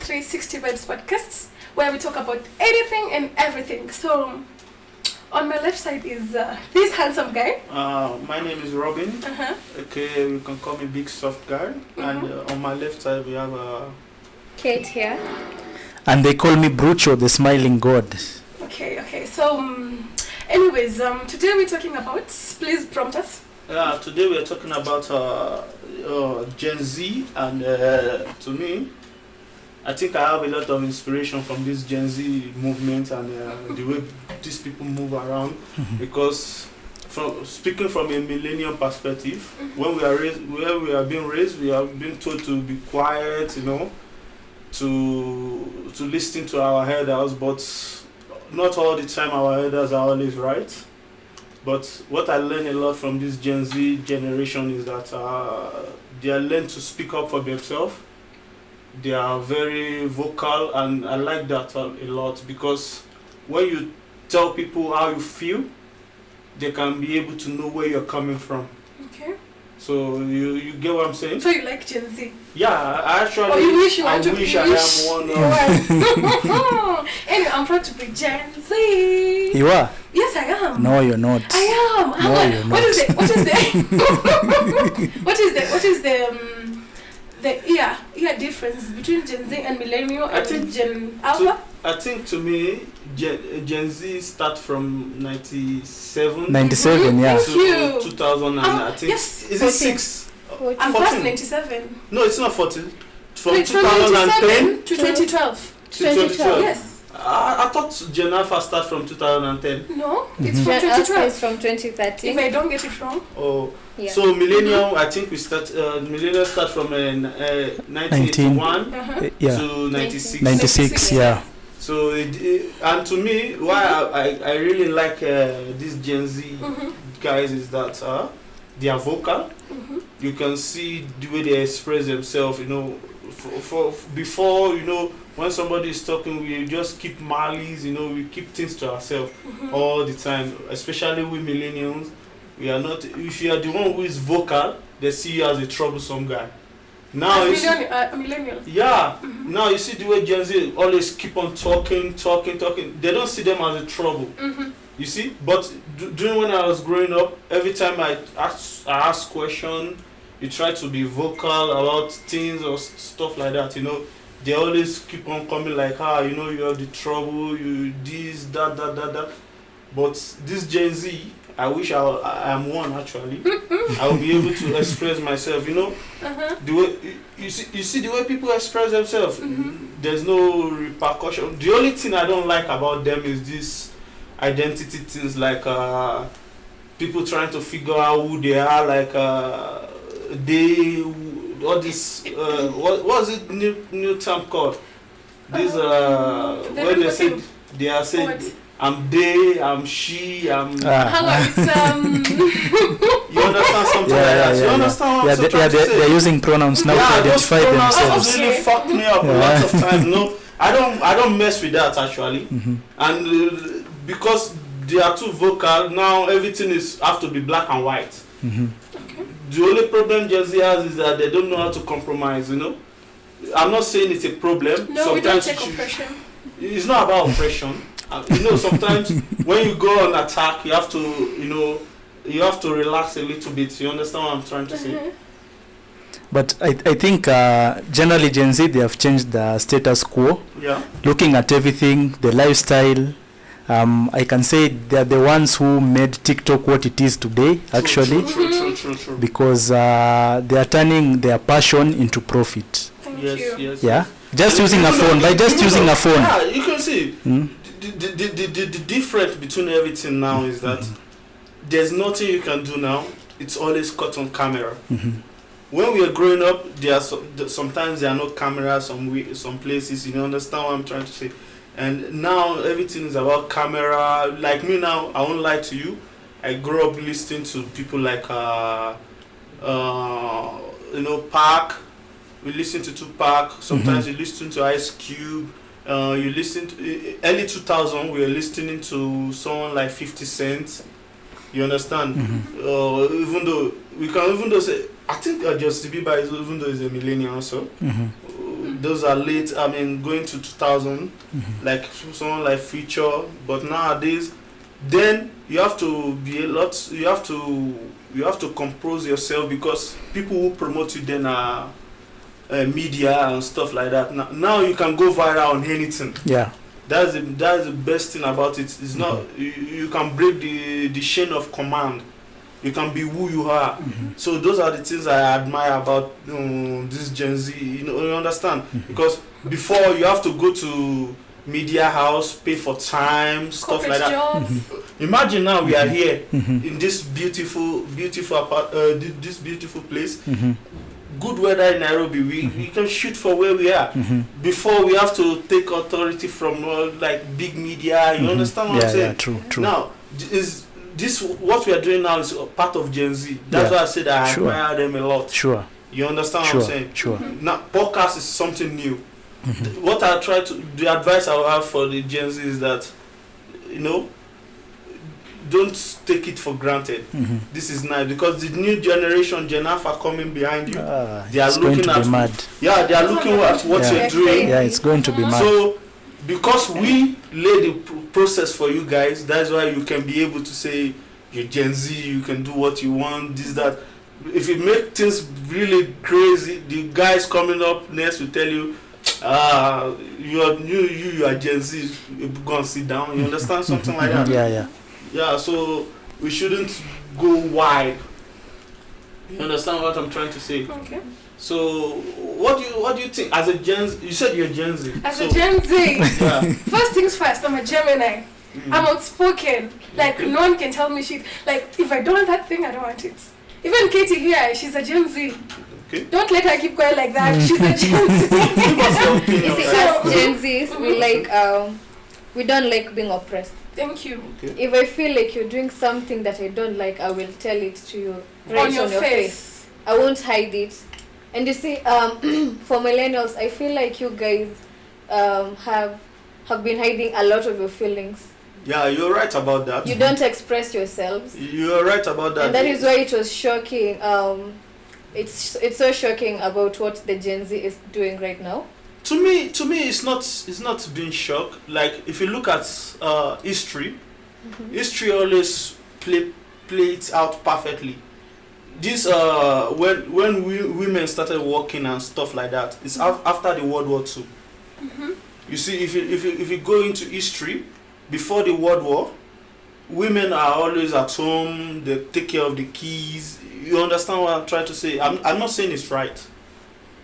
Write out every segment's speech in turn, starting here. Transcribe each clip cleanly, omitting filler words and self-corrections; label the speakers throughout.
Speaker 1: 360 Vibes podcasts, where we talk about anything and everything. So, on my left side is this handsome guy.
Speaker 2: My name is Robin. Okay, you can call me Big Soft Guy. And on my left side we have
Speaker 3: Kate here.
Speaker 4: And they call me Brucho, the smiling god.
Speaker 1: Okay. So, anyways, today we're talking about. Please prompt us.
Speaker 2: Today we are talking about Gen Z, and to me, I think I have a lot of inspiration from this Gen Z movement and the way these people move around. Because, speaking from a millennial perspective, when we are raised, where we are being raised, we are being told to be quiet, to listen to our elders, but not all the time our elders are always right. But what I learned a lot from this Gen Z generation is that they are learned to speak up for themselves. They are very vocal, and I like that a lot, because when you tell people how you feel, they can be able to know where you're coming from.
Speaker 1: Okay.
Speaker 2: So you get what I'm saying?
Speaker 1: So you like Gen Z?
Speaker 2: Yeah, I actually.
Speaker 1: Oh, you wish you
Speaker 2: I
Speaker 1: want to
Speaker 2: wish
Speaker 1: be.
Speaker 2: I am one.
Speaker 1: Anyway, I'm proud to be Gen Z.
Speaker 4: You are?
Speaker 1: Yes, I am.
Speaker 4: No, you're not.
Speaker 1: I am.
Speaker 4: No, you're not.
Speaker 1: What is the difference between Gen Z and Millennial and Gen Alpha?
Speaker 2: I think to me, Gen Z start from 97.
Speaker 4: 97, yeah.
Speaker 2: To 2000, and I think.
Speaker 1: Yes.
Speaker 2: Is it 6?
Speaker 1: I'm past 97.
Speaker 2: No, it's not 14. From
Speaker 1: Wait,
Speaker 2: 2010
Speaker 1: to 2012.
Speaker 2: to 2012.
Speaker 1: Yes.
Speaker 2: I thought Gen Alpha start from 2010.
Speaker 1: No, it's from
Speaker 3: Gen Alpha
Speaker 1: 2012.
Speaker 3: is from 2013.
Speaker 1: If I don't get it wrong.
Speaker 2: Oh,
Speaker 3: Yeah.
Speaker 2: so Millennial, I think we start. Millennial start from 1981
Speaker 4: Yeah.
Speaker 2: to 96.
Speaker 4: 96, yeah.
Speaker 2: So and to me, why I really like these Gen Z guys is that they are vocal. You can see the way they express themselves. Before when somebody is talking, we just keep malice. We keep things to ourselves all the time. Especially with millennials, we are not. If you are the one who is vocal, they see you as a troublesome guy. Now
Speaker 1: millennial.
Speaker 2: Yeah. Now you see the way Gen Z always keep on talking. They don't see them as a trouble. You see, but during when I was growing up, every time I ask question, you try to be vocal about things or stuff like that. They always keep on coming like, you have the trouble, you this, that. But this Gen Z, I wish I am one actually. I will be able to express myself. The way you see the way people express themselves. There's no repercussion. The only thing I don't like about them is this identity things, like people trying to figure out who they are, like all this what's it new term called? This when they say they are saying I'm they, I'm she, I'm.
Speaker 1: It's
Speaker 2: You understand something like that? You understand what I'm trying to say?
Speaker 4: They're using pronouns now to identify themselves.
Speaker 2: Those really fucked me up a lot of times. I don't mess with that actually, and because they are too vocal now, everything have to be black and white. The only problem Gen Z has is that they don't know how to compromise. I'm not saying it's a problem.
Speaker 1: No,
Speaker 2: sometimes
Speaker 1: we don't take oppression.
Speaker 2: It's not about oppression. Sometimes when you go on attack, you have to, you have to relax a little bit. You understand what I'm trying to say?
Speaker 4: But I think generally Gen Z, they have changed the status quo.
Speaker 2: Yeah.
Speaker 4: Looking at everything, the lifestyle. I can say they're the ones who made TikTok what it is today, actually.
Speaker 2: True.
Speaker 4: Because they are turning their passion into profit.
Speaker 1: Thank you.
Speaker 2: Yes.
Speaker 4: Yeah. Just using a phone. By just using a phone.
Speaker 2: Yeah, you can see. The difference between everything now is that there's nothing you can do now. It's always caught on camera. When we are growing up, sometimes there are no cameras some places. You understand what I'm trying to say? And now everything is about camera. Like me now, I won't lie to you. I grew up listening to people like Park. We listen to Tupac. Sometimes you listen to Ice Cube. You listen to early 2000. We were listening to someone like 50 Cent. You understand? Even though say, I think Justin Bieber even though he's a millennial also. those are late. I mean, going to 2000, like someone like Future. But nowadays, then you have to be a lot. You have to compose yourself because people who promote you then are media and stuff like that. Now you can go viral on anything.
Speaker 4: Yeah.
Speaker 2: That's the best thing about it. It's not you can break the chain of command. You can be who you are. So those are the things I admire about this Gen Z. You understand? Because before you have to go to media house, pay for time, stuff like that.
Speaker 1: Jobs.
Speaker 2: Imagine now we are here in this beautiful this beautiful place. Good weather in Nairobi. We can shoot for where we are. Before we have to take authority from like big media. You understand what I'm saying?
Speaker 4: Yeah, true.
Speaker 2: Now is this what we are doing now is a part of Gen Z. That's why I said I admire them a lot.
Speaker 4: Sure.
Speaker 2: You understand what I'm saying?
Speaker 4: Sure.
Speaker 2: Now podcast is something new. What I try to the advice I will have for the Gen Z is that don't take it for granted. This is nice because the new generation, Gen Alpha, coming behind you. They are looking at
Speaker 4: mad.
Speaker 2: Yeah, they are looking at what you're doing.
Speaker 4: Yeah, it's going to be mad.
Speaker 2: So, because we lay the process for you guys, that's why you can be able to say you're Gen Z, you can do what you want, this, that. If you make things really crazy, the guys coming up next will tell you, you are Gen Z, go and sit down. You understand something like that? Yeah, so we shouldn't go wide. You understand what I'm trying to say?
Speaker 1: Okay.
Speaker 2: So what do you think as a Gen Z? You said you're Gen Z.
Speaker 1: As a Gen Z,
Speaker 2: Yeah.
Speaker 1: first things first, I'm a Gemini. I'm outspoken. Like no one can tell me shit. Like if I don't want that thing, I don't want it. Even Katie here, she's a Gen Z.
Speaker 2: Okay.
Speaker 1: Don't let her keep quiet like that. She's a Gen Z.
Speaker 2: Give us your opinion.
Speaker 3: You see,
Speaker 2: Right?
Speaker 3: as Gen Zs, we don't like being oppressed.
Speaker 1: Thank you.
Speaker 3: If I feel like you're doing something that I don't like, I will tell it to you right
Speaker 1: On your face.
Speaker 3: I won't hide it. And you see, for millennials, I feel like you guys have been hiding a lot of your feelings.
Speaker 2: Yeah, you're right about that.
Speaker 3: You don't express yourselves.
Speaker 2: You're right about that.
Speaker 3: And that is why it was shocking. It's so shocking about what the Gen Z is doing right now.
Speaker 2: To me, it's not being shocked. Like if you look at history, history always play it out perfectly. This when women started working and stuff like that, it's after the World War II. You see, if you go into history, before the World War, women are always at home. They take care of the kids. You understand what I'm trying to say? I'm not saying it's right.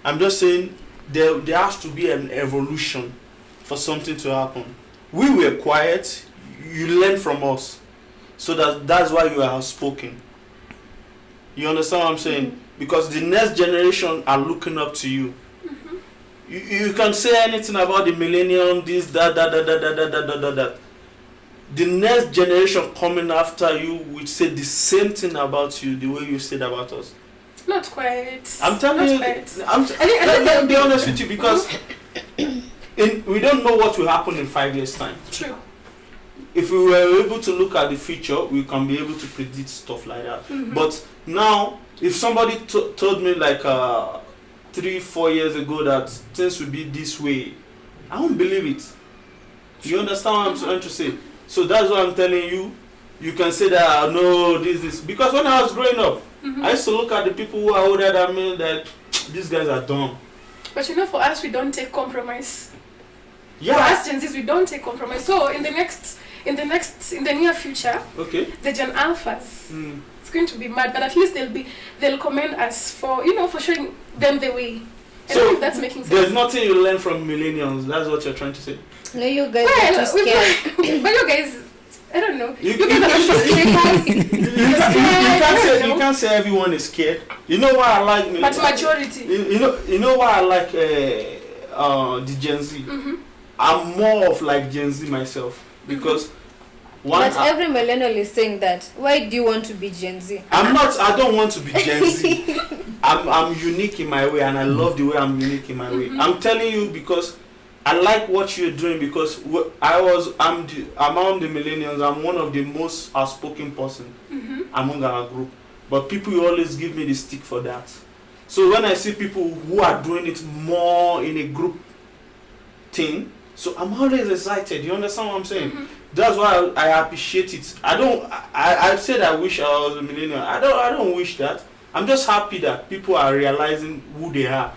Speaker 2: I'm just saying there has to be an evolution for something to happen. We were quiet. You learn from us, so that's why you are outspoken. You understand what I'm saying? Because the next generation are looking up to you. You can say anything about the millennium, this, that. The next generation coming after you will say the same thing about you, the way you said about us.
Speaker 1: Not quite.
Speaker 2: I'm telling you. Let me be honest with you, because we don't know what will happen in 5 years' time.
Speaker 1: True.
Speaker 2: If we were able to look at the future, we can be able to predict stuff like that. But now, if somebody told me like 3-4 years ago that things would be this way, I won't believe it. You understand what I'm trying to say? So that's what I'm telling you. You can say that no, this. Because when I was growing up, I used to look at the people who are older than me that these guys are dumb.
Speaker 1: But for us, we don't take compromise.
Speaker 2: Yeah.
Speaker 1: For us Gen Zs, we don't take compromise. So in the near future, the Gen Alphas, it's going to be mad. But at least they'll commend us for showing them the way. I don't know if that's making sense.
Speaker 2: There's nothing you learn from millennials. That's what you're trying to say.
Speaker 3: No, you guys are too scared.
Speaker 1: But you guys, I don't know.
Speaker 2: You
Speaker 1: guys are not
Speaker 2: you can't say everyone is scared. You know why I like
Speaker 1: but majority.
Speaker 2: You know why I like the Gen Z. I'm more of like Gen Z myself because
Speaker 3: but every millennial is saying that. Why do you want to be Gen Z?
Speaker 2: I don't want to be Gen Z. I'm unique in my way, and I love the way I'm unique in my way. I'm telling you because I like what you're doing, because among the millennials, I'm one of the most outspoken person among our group. But people always give me the stick for that. So when I see people who are doing it more in a group thing, so I'm always excited. You understand what I'm saying? That's why I appreciate it. I said I wish I was a millennial. I don't wish that. I'm just happy that people are realizing who they are.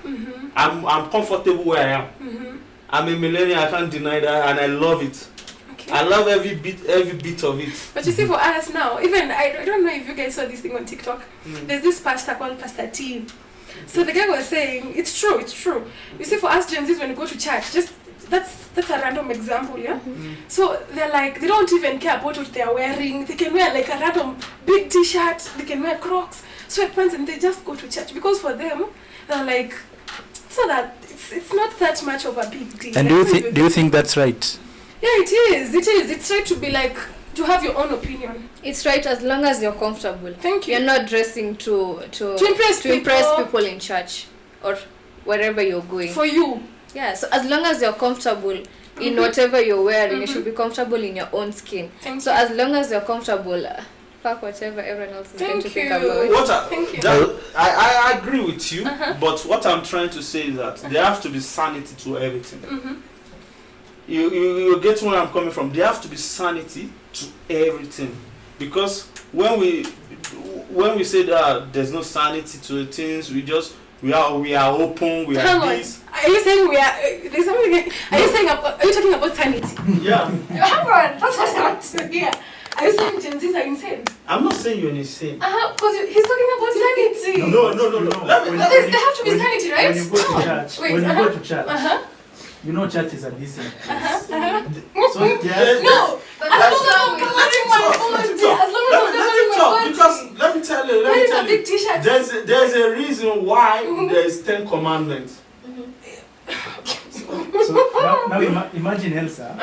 Speaker 2: I'm comfortable where I am. I'm a millennial, I can't deny that, and I love it. Okay. I love every bit of it.
Speaker 1: But you see, for us now, even I don't know if you guys saw this thing on TikTok. There's this pastor called Pastor T. So the guy was saying, it's true. You see, for us Gen Zs, when you go to church, just that's a random example, yeah? So they're like, they don't even care about what they're wearing. They can wear like a random big t-shirt, they can wear Crocs, sweatpants, and they just go to church. Because for them, they're like, so that it's not that much of a big deal.
Speaker 4: And do you think that's right?
Speaker 1: Yeah, it is. It's right to be like, to have your own opinion.
Speaker 3: It's right as long as you're comfortable.
Speaker 1: Thank you.
Speaker 3: You're not dressing to impress people in church or wherever you're going.
Speaker 1: For you.
Speaker 3: Yeah, so as long as you're comfortable in whatever you're wearing, you should be comfortable in your own skin.
Speaker 1: Thank
Speaker 3: so
Speaker 1: you.
Speaker 3: As long as you're comfortable, fuck whatever everyone else is going to think about.
Speaker 2: I agree with you, but what I'm trying to say is that there has to be sanity to everything. You get where I'm coming from. There has to be sanity to everything, because when we say that there's no sanity to the things, we are open. We are this.
Speaker 1: Are you saying we are? There's something. Are you talking about sanity?
Speaker 2: Yeah.
Speaker 1: Hang on. That's what I want to hear. Are you saying Gen Zs are insane?
Speaker 2: I'm not saying you're insane.
Speaker 1: Because he's talking about sanity.
Speaker 2: No.
Speaker 1: There have to be sanity, right?
Speaker 5: When you go to church, you know church is a decent place. So yes.
Speaker 1: No. As long as I'm covering my phone,
Speaker 2: because let me tell you,
Speaker 1: a big t-shirt.
Speaker 2: There's a reason why there's 10 commandments.
Speaker 5: So now imagine Elsa.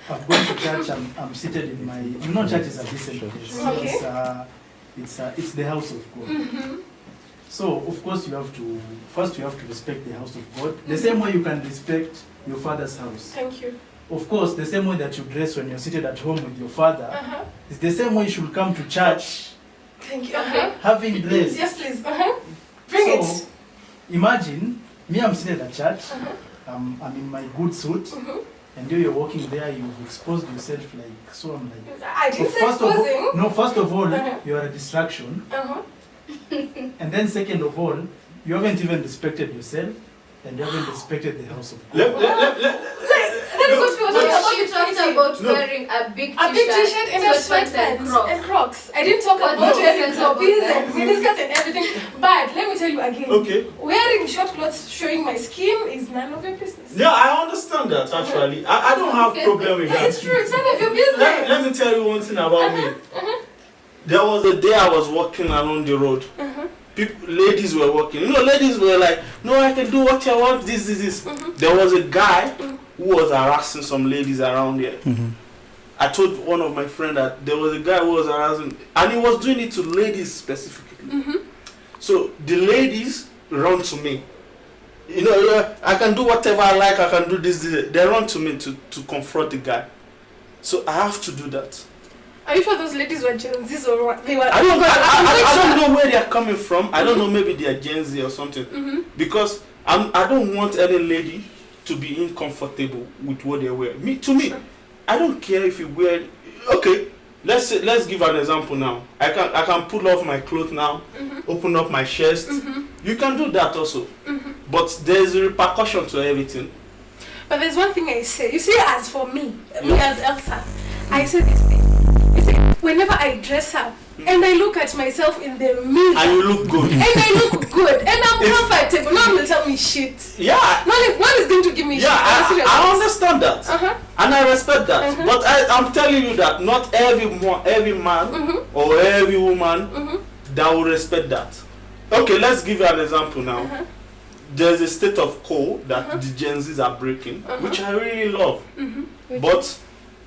Speaker 5: I've gone to church. I'm seated in my. You know, church is a decent place.
Speaker 1: Okay.
Speaker 5: It's the house of God. So of course you have to respect the house of God. The same way you can respect your father's house.
Speaker 1: Thank you.
Speaker 5: Of course, the same way that you dress when you're seated at home with your father, it's the same way you should come to church.
Speaker 1: Thank you.
Speaker 5: Having dressed.
Speaker 1: Yes, please. Bring it.
Speaker 5: Imagine me. I'm seated at church. I'm in my good suit. And you're walking there, you've exposed yourself like, so I'm like...
Speaker 1: I didn't say exposing.
Speaker 5: First of all, you're a distraction. And then second of all, you haven't even respected yourself, and you haven't respected the house of God.
Speaker 3: You talked about wearing a big t-shirt
Speaker 1: and a sweatpants and Crocs. I didn't talk about wearing toppies and miniskirts and everything. But let me tell you again. Wearing short clothes showing my skin is none of your business.
Speaker 2: Yeah, I understand that actually. I don't have problem with that.
Speaker 1: It's true, it's none of your business.
Speaker 2: Let me tell you one thing about me. There was a day I was walking along the road. Ladies were walking. You know, ladies were like, no, I can do what I want, this. There was a guy who was harassing some ladies around here. I told one of my friends that there was a guy who was harassing, and he was doing it to ladies specifically. So the ladies run to me. You know, I can do whatever I like, I can do this. They run to me to confront the guy. So I have to do that.
Speaker 1: Are you sure those ladies were Gen Zs or what? They were.
Speaker 2: I don't know where they are coming from. I don't know, maybe they are Gen Z or something. Because I don't want any lady to be uncomfortable with what they wear. To me, I don't care if you wear. Okay, let's give an example now. I can pull off my clothes now, open up my chest. You can do that also, but there's a repercussion to everything.
Speaker 1: But there's one thing I say. You see, as for me as Elsa, I say this thing. Whenever I dress up and I look at myself in the mirror,
Speaker 2: and you look good,
Speaker 1: and I look good, and I'm comfortable, no one will tell me shit.
Speaker 2: Yeah,
Speaker 1: no one is going to give me shit.
Speaker 2: I understand that, and I respect that. But I'm telling you that not every man or every woman that will respect that. Okay, let's give you an example now. There's a state of code that the Gen Zs are breaking, which I really love, but.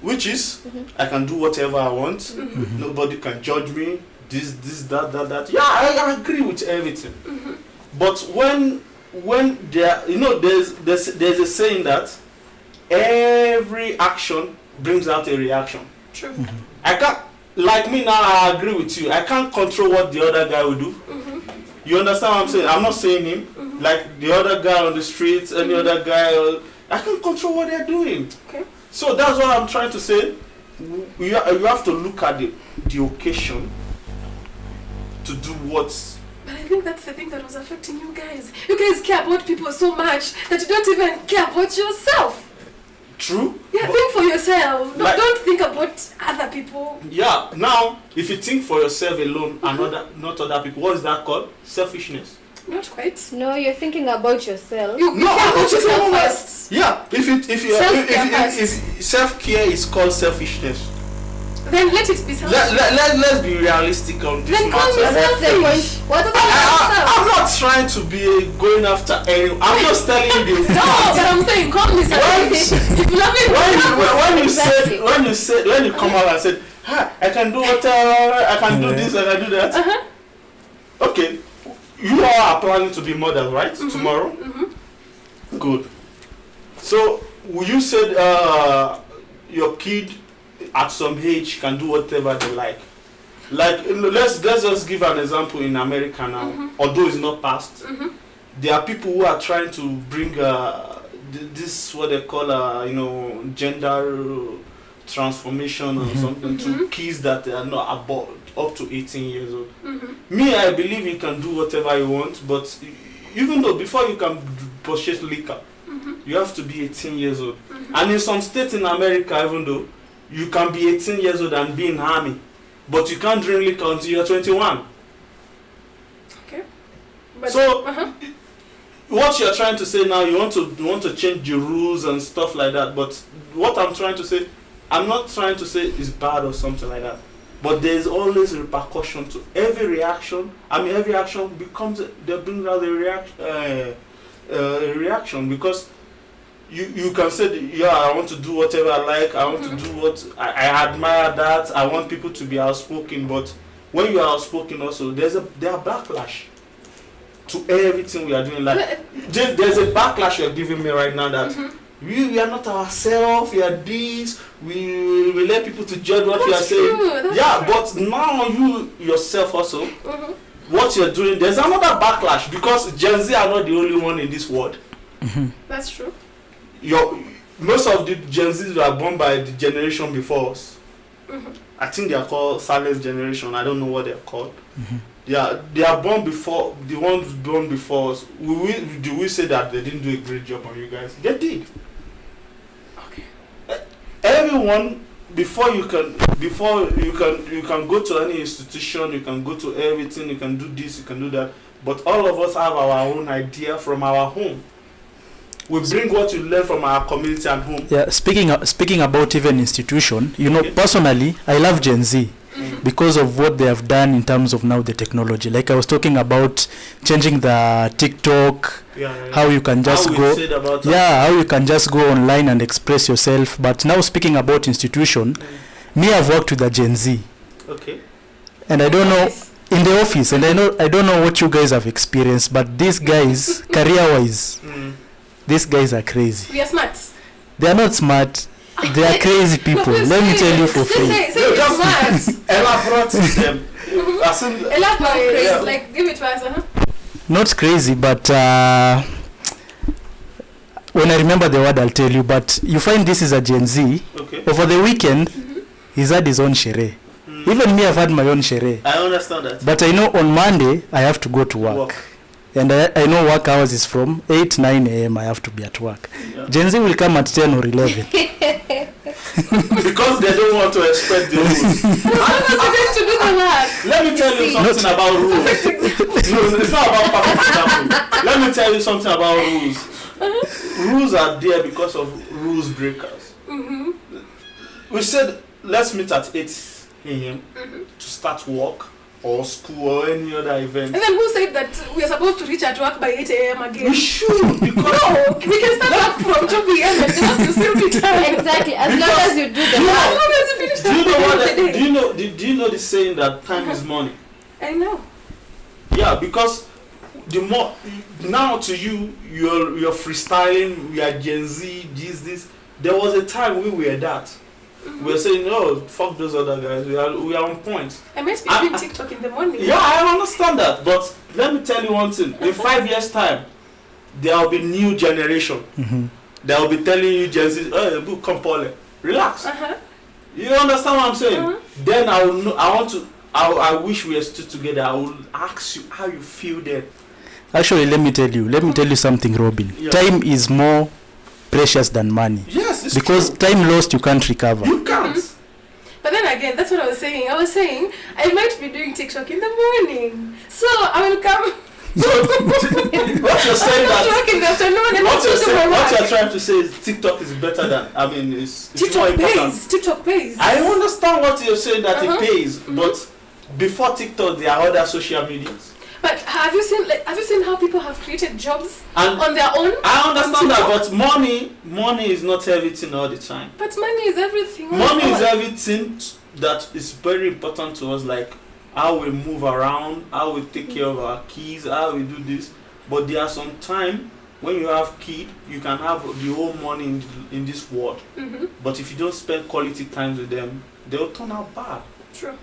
Speaker 2: Which is, I can do whatever I want. Nobody can judge me. This, that. Yeah, I agree with everything. But when there, you know, there's a saying that every action brings out a reaction.
Speaker 1: True.
Speaker 2: I can't, like me now. I agree with you. I can't control what the other guy will do. You understand what I'm saying? I'm not saying him. Like the other guy on the streets, any other guy. I can control what they're doing.
Speaker 1: Okay.
Speaker 2: So that's what I'm trying to say. You have to look at the occasion to do what's.
Speaker 1: But I think that's the thing that was affecting you guys. You guys care about people so much that you don't even care about yourself.
Speaker 2: True.
Speaker 1: Yeah, think for yourself.
Speaker 2: Like,
Speaker 1: Don't think about other people.
Speaker 2: Yeah. Now, if you think for yourself alone and not other people, what is that called? Selfishness.
Speaker 1: Not quite.
Speaker 3: No, you're thinking about yourself.
Speaker 1: You care about yourself first.
Speaker 2: Yeah. If self-care is called selfishness,
Speaker 1: then let it be selfish.
Speaker 2: let's be realistic on this
Speaker 1: Then call
Speaker 2: matter.
Speaker 1: yourself selfish. What's
Speaker 2: I'm not trying to be going after anyone. I'm just telling you the
Speaker 1: No, but I'm saying call me selfish. If you love it,
Speaker 2: when you come out and said, I can do whatever, I can do this, I can do that. Okay, you all are planning to be mothers, right? Tomorrow. Good. So you said your kid at some age can do whatever they like. Like let's just give an example in America now. Although it's not passed, there are people who are trying to bring this what they call gender transformation or something to kids that are not above up to 18 years old. Me, I believe you can do whatever you want, but even though before you can purchase liquor, you have to be 18 years old. And in some states in America, even though you can be 18 years old and be in army, but you can't drink liquor until you're 21.
Speaker 1: Okay. But,
Speaker 2: so what you're trying to say now, you want to change the rules and stuff like that. But what I'm trying to say, I'm not trying to say it's bad or something like that. But there's always repercussion to every reaction. I mean, every action brings out a reaction because you can say, I want to do whatever I like. I want to do what I admire that. I want people to be outspoken. But when you are outspoken, also there are backlash to everything we are doing. Like there's a backlash you're giving me right now that we are not ourselves. We are this. We let people to judge what we are saying. Yeah, but now you yourself also. What you're doing, there's another backlash because Gen Z are not the only one in this world.
Speaker 1: That's true.
Speaker 2: Most of the Gen Zs were born by the generation before us. I think they are called silent generation. I don't know what they are called. Yeah, they are born before the ones born before us. Do we say that they didn't do a great job on you guys? They did.
Speaker 1: Okay.
Speaker 2: Everyone before you can go to any institution, you can go to everything, you can do this, you can do that. But all of us have our own idea from our home. We bring what we learn from our community and home.
Speaker 4: Yeah, speaking about even institution, personally, I love Gen Z because of what they have done in terms of now the technology. Like I was talking about changing the TikTok, how you can just how you can just go online and express yourself. But now speaking about institution, me, I've worked with a Gen Z.
Speaker 2: Okay.
Speaker 4: And I don't know in the office, and I don't know what you guys have experienced, but these guys, career-wise, these guys are crazy.
Speaker 1: We are smart.
Speaker 4: They are not smart. They are crazy people. Let me tell you for free.
Speaker 1: Just
Speaker 2: elaborate them.
Speaker 1: Elaborate. Like give it to us.
Speaker 4: Not crazy, but when I remember the word, I'll tell you. But you find this is a Gen Z.
Speaker 2: Okay.
Speaker 4: Over the weekend, he's had his own shere. Even me, I've had my own shere.
Speaker 2: I understand that.
Speaker 4: But I know on Monday I have to go to work. And I know work hours is from 8-9 a.m. I have to be at work. Yeah. Gen Z will come at 10 or 11.
Speaker 2: Because they don't want to expect the rules. Let me tell you something about rules. No, it's not about perfect example. Let me tell you something about rules. Rules are there because of rules breakers. We said, let's meet at 8 a.m. to start work. Or school or any other event.
Speaker 1: And then who said that we are supposed to reach at work by 8 a.m. again?
Speaker 2: We should, because
Speaker 1: we can start work from 2 p.m. and have to still be done.
Speaker 3: Exactly, as long as you do the
Speaker 1: work.
Speaker 2: Do you know the saying that time is money?
Speaker 1: I know.
Speaker 2: Yeah, because the more now to you, you're freestyling. We are Gen Z. This. There was a time we were that. We're saying, no, fuck those other guys. We are on point.
Speaker 1: I might be doing TikTok in the morning.
Speaker 2: Yeah, I understand that. But let me tell you one thing. In 5 years' time, there will be new generation. They will be telling you, Gen Z, oh, come Paul, relax. You understand what I'm saying? Then I wish we were still together. I will ask you how you feel then.
Speaker 4: Actually, let me tell you something, Robin.
Speaker 2: Yeah.
Speaker 4: Time is more precious than money.
Speaker 2: Yes, it's
Speaker 4: because
Speaker 2: true.
Speaker 4: Time lost you can't recover.
Speaker 2: You can't.
Speaker 1: But then again, that's what I was saying. I was saying I might be doing TikTok in the morning, so I will come.
Speaker 2: So what you're saying what you're trying to say is TikTok is better than, I mean, it's
Speaker 1: TikTok
Speaker 2: more important.
Speaker 1: pays. TikTok pays.
Speaker 2: I understand what you're saying that it pays, but before TikTok there are other social medias.
Speaker 1: But have you seen how people have created jobs on their own?
Speaker 2: I understand that, but money is not everything all the time.
Speaker 1: But money is everything.
Speaker 2: Money is everything that is very important to us, like how we move around, how we take care of our kids, how we do this. But there are some time when you have kids, you can have the whole money in this world. But if you don't spend quality time with them, they'll turn out bad.
Speaker 1: True.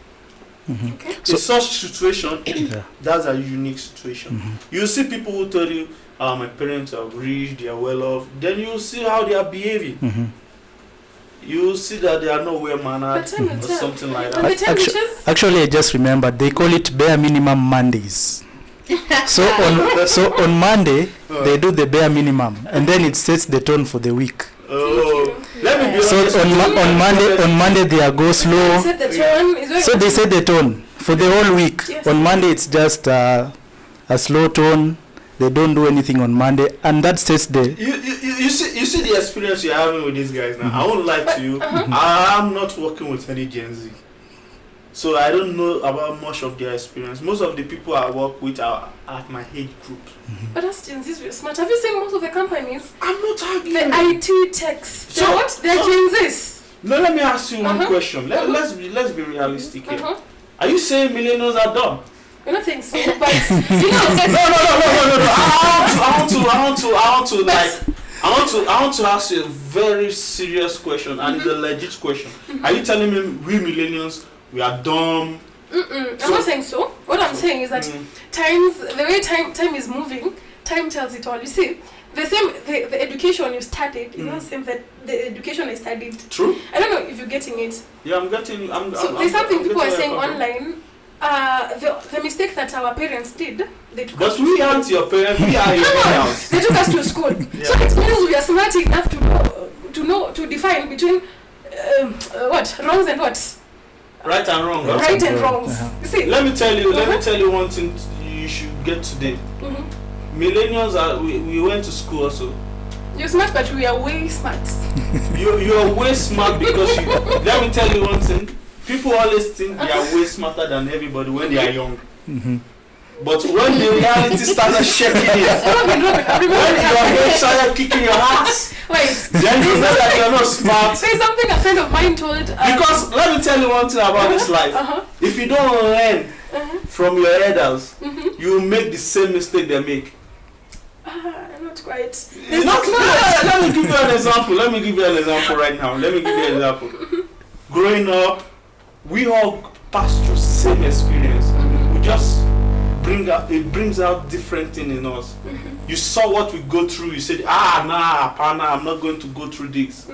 Speaker 2: Okay. So in such situation, that's a unique situation. You see people who tell you, my parents are rich, they are well off. Then you see how they are behaving. You see that they are not well mannered or something like that.
Speaker 4: Actually, I just remembered they call it bare minimum Mondays. So on Monday they do the bare minimum, and then it sets the tone for the week.
Speaker 2: Let me be honest.
Speaker 4: So on Monday they go slow. So they set the tone for the whole week. Yes. On Monday it's just a slow tone. They don't do anything on Monday, and that sets the.
Speaker 2: You see the experience you're having with these guys now. I won't lie to you. I'm not working with any Gen Z, so I don't know about much of their experience. Most of the people I work with are at my age group.
Speaker 1: But that's Gen Z's very smart. Have you seen most of the companies?
Speaker 2: I'm not arguing.
Speaker 1: The IT techs. They're what? They're Gen Z's.
Speaker 2: No, let me ask you one question. Let's be realistic here. Are you saying millennials are dumb?
Speaker 1: I don't think so, but you know.
Speaker 2: No. I want to ask you a very serious question, and it's a legit question. Are you telling me we millennials we are dumb?
Speaker 1: I'm not saying so. What I'm saying is that the way time is moving, time tells it all. You see, the education you studied is not the same that the education I studied.
Speaker 2: True.
Speaker 1: I don't know if you're getting it.
Speaker 2: Yeah, I'm getting.
Speaker 1: There's something people are saying online. The mistake that our parents did, they took us to
Speaker 2: we aren't your parents, we are your parents.
Speaker 1: They took us to school. Yeah. So it means we are smart enough to define between what wrongs and what
Speaker 2: right and wrong.
Speaker 1: Right and wrongs. You see,
Speaker 2: let me tell you one thing you should get today. Millennials we went to school also.
Speaker 1: You're smart, but we are way smart.
Speaker 2: You're way smart because let me tell you one thing. People always think they are way smarter than everybody when they are young. But when the reality started shaking you, when your head started kicking your ass, then you know that you're not smart.
Speaker 1: There's something a friend of mine told.
Speaker 2: Because let me tell you one thing about this life. If you don't learn from your elders, you will make the same mistake they make.
Speaker 1: Not quite.
Speaker 2: Let me give you an example. Right now. Let me give you an example. Growing up, we all pass through the same experience. We just brings out different things in us. You saw what we go through, you said, I'm not going to go through this.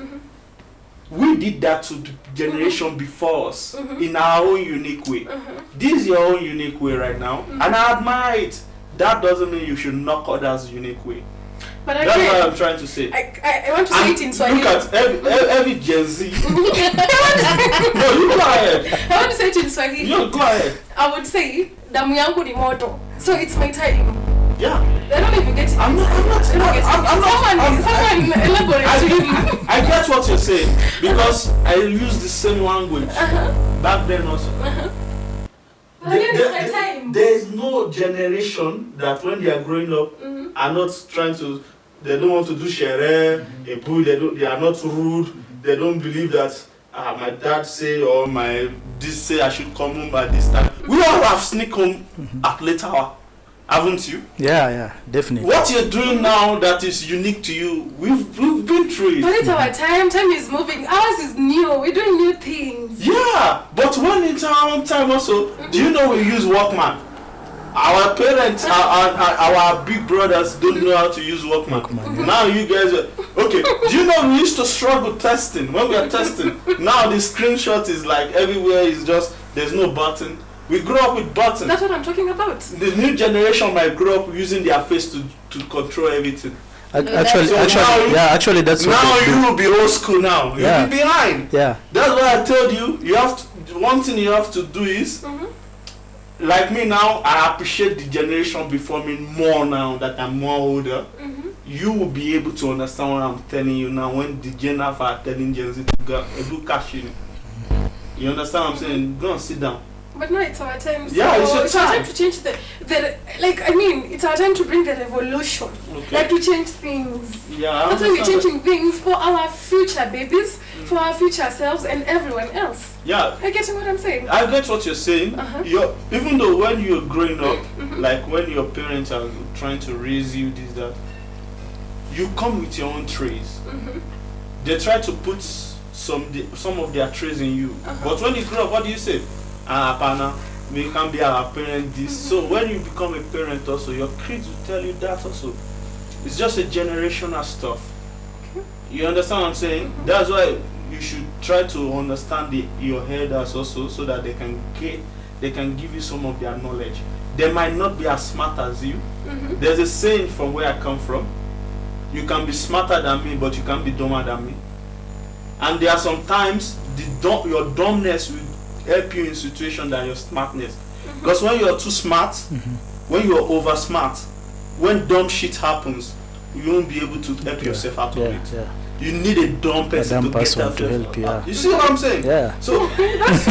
Speaker 2: We did that to the generation before us in our own unique way. This is your own unique way right now, and I admire it. That doesn't mean you should knock others' unique way.
Speaker 1: But
Speaker 2: that's what I'm trying to say.
Speaker 1: I want to say it in Swahili.
Speaker 2: Look at every Gen Z. No, you go ahead.
Speaker 1: I want to say it in Swahili.
Speaker 2: No, go ahead.
Speaker 1: I would say, damu yangu ni moto. So it's my time.
Speaker 2: Yeah.
Speaker 1: I don't even get it. I'm not. Someone elaborate.
Speaker 2: I get what you're saying because I use the same language back then also. There is no generation that when they are growing up are not trying to. They don't want to do shere, they are not rude. They don't believe that my dad say or my this say I should come home by this time. We all have sneak home at late hour. Haven't you?
Speaker 4: Yeah, definitely.
Speaker 2: What you're doing now that is unique to you, we've been through it.
Speaker 1: But it's our time. Time is moving. Ours is new. We're doing new things.
Speaker 2: Yeah, but when it's our own time also, do you know we use Walkman? Our parents, our big brothers don't know how to use Walkman. Now you guys are, okay, do you know we used to struggle testing, when we are testing, now the screenshot is like everywhere is just, there's no button. We grew up with buttons.
Speaker 1: That's what I'm talking about.
Speaker 2: The new generation might grow up using their face to control everything.
Speaker 4: Actually, that's what
Speaker 2: now you will be old school now. You'll be behind.
Speaker 4: Yeah.
Speaker 2: That's why I told you. You have to. One thing you have to do is, like me now. I appreciate the generation before me more now that I'm more older. You will be able to understand what I'm telling you now. When the Gen Alpha are telling Gen Z to go cash in. You understand what I'm saying? Go and sit down.
Speaker 1: But no, it's our time.
Speaker 2: Yeah, it's your
Speaker 1: our time to change it's our time to bring the revolution.
Speaker 2: Okay.
Speaker 1: Like to change things.
Speaker 2: Yeah,
Speaker 1: that's why we're changing things for our future babies, for our future selves and everyone else.
Speaker 2: Yeah.
Speaker 1: I get what I'm saying.
Speaker 2: I get what you're saying. Even though when you're growing up, like when your parents are trying to raise you, this, that, you come with your own traits. They try to put some of their traits in you. But when you grow up, what do you say? Partner, we can be our parent this. So when you become a parent also, your kids will tell you that also. It's just a generational stuff. You understand what I'm saying? That's why you should try to understand your elders also, so that they can give you some of their knowledge. They might not be as smart as you. There's a saying from where I come from. You can be smarter than me, but you can't be dumber than me. And there are sometimes your dumbness will help you in situation than your smartness. Because when you're too smart, when you're over smart, when dumb shit happens, you won't be able to help yourself out of it. Yeah. You need a dumb person to get that
Speaker 4: to help you.
Speaker 2: You see what I'm saying?
Speaker 4: Yeah.
Speaker 2: So
Speaker 1: it's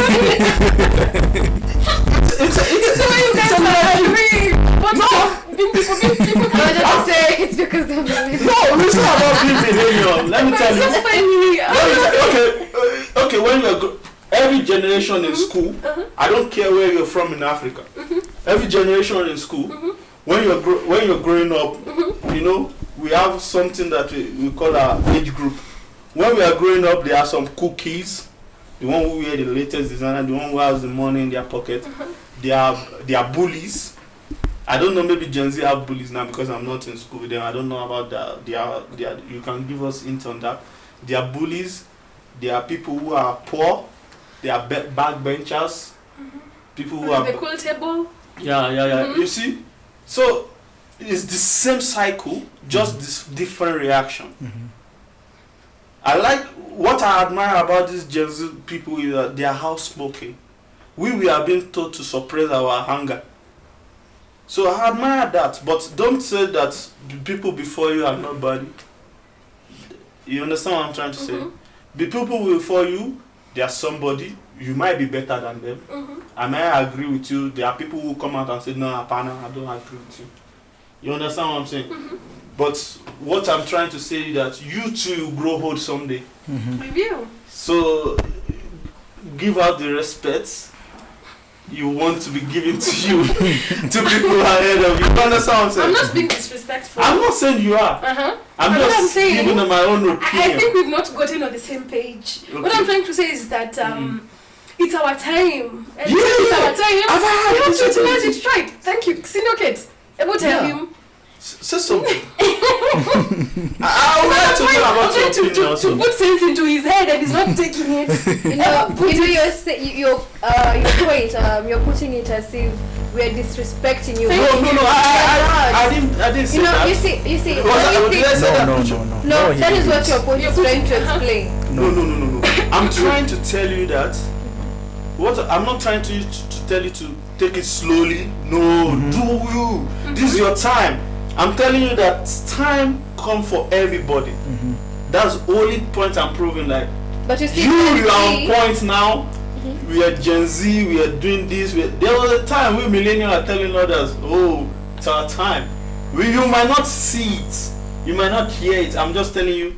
Speaker 1: the way you guys are agree. But no, people
Speaker 3: I was just say it's because they're millennials.
Speaker 2: No, it's not about being millennial. Let me tell you. Okay, when you're every generation in school, I don't care where you're from in Africa. Every generation in school, when you're growing up, you know, we have something that we call our age group. When we are growing up, there are some cool kids, the one who wear the latest designer, the one who has the money in their pocket. They are bullies. I don't know, maybe Gen Z have bullies now because I'm not in school with them. I don't know about that. You can give us hints on that. They are bullies. There are people who are poor. They are backbenchers. People who are
Speaker 1: the cool table.
Speaker 2: Yeah. You see, so it's the same cycle, just this different reaction. I like what I admire about these Gen Z people is that they are house smoking. We are being taught to suppress our hunger. So I admire that, but don't say that the people before you are nobody. You understand what I'm trying to say? The people before you, they are somebody. You might be better than them. I might agree with you. There are people who come out and say, no, Apana, I don't agree with you. You understand what I'm saying? But what I'm trying to say is that you too grow old someday.
Speaker 1: We will.
Speaker 2: So give out the respect you want to be given to you to people ahead of you. You understand what I'm saying?
Speaker 1: I'm not being disrespectful.
Speaker 2: I'm not saying you are. I'm just giving them my own opinion.
Speaker 1: I think we've not gotten on the same page. Okay. What I'm trying to say is that it's our time. And it's our time. We have to utilize it right. Thank you. Sinokate. Able to help him.
Speaker 2: Say something. I would like to know about your opinion.
Speaker 1: To put sense into his head and he's not taking it.
Speaker 3: Your point. You're putting it as if we're disrespecting you.
Speaker 2: No. I didn't say that.
Speaker 3: You see.
Speaker 2: No.
Speaker 3: That is what your point is trying to explain.
Speaker 2: No. I'm trying to tell you that. I'm not trying to tell you to take it slowly. No, do you? This is your time. I'm telling you that time comes for everybody. That's the only point I'm proving. Like, but you see, you are on point now. We are Gen Z. We are doing this. There was a time we millennials are telling others, "Oh, it's our time." You might not see it. You might not hear it. I'm just telling you,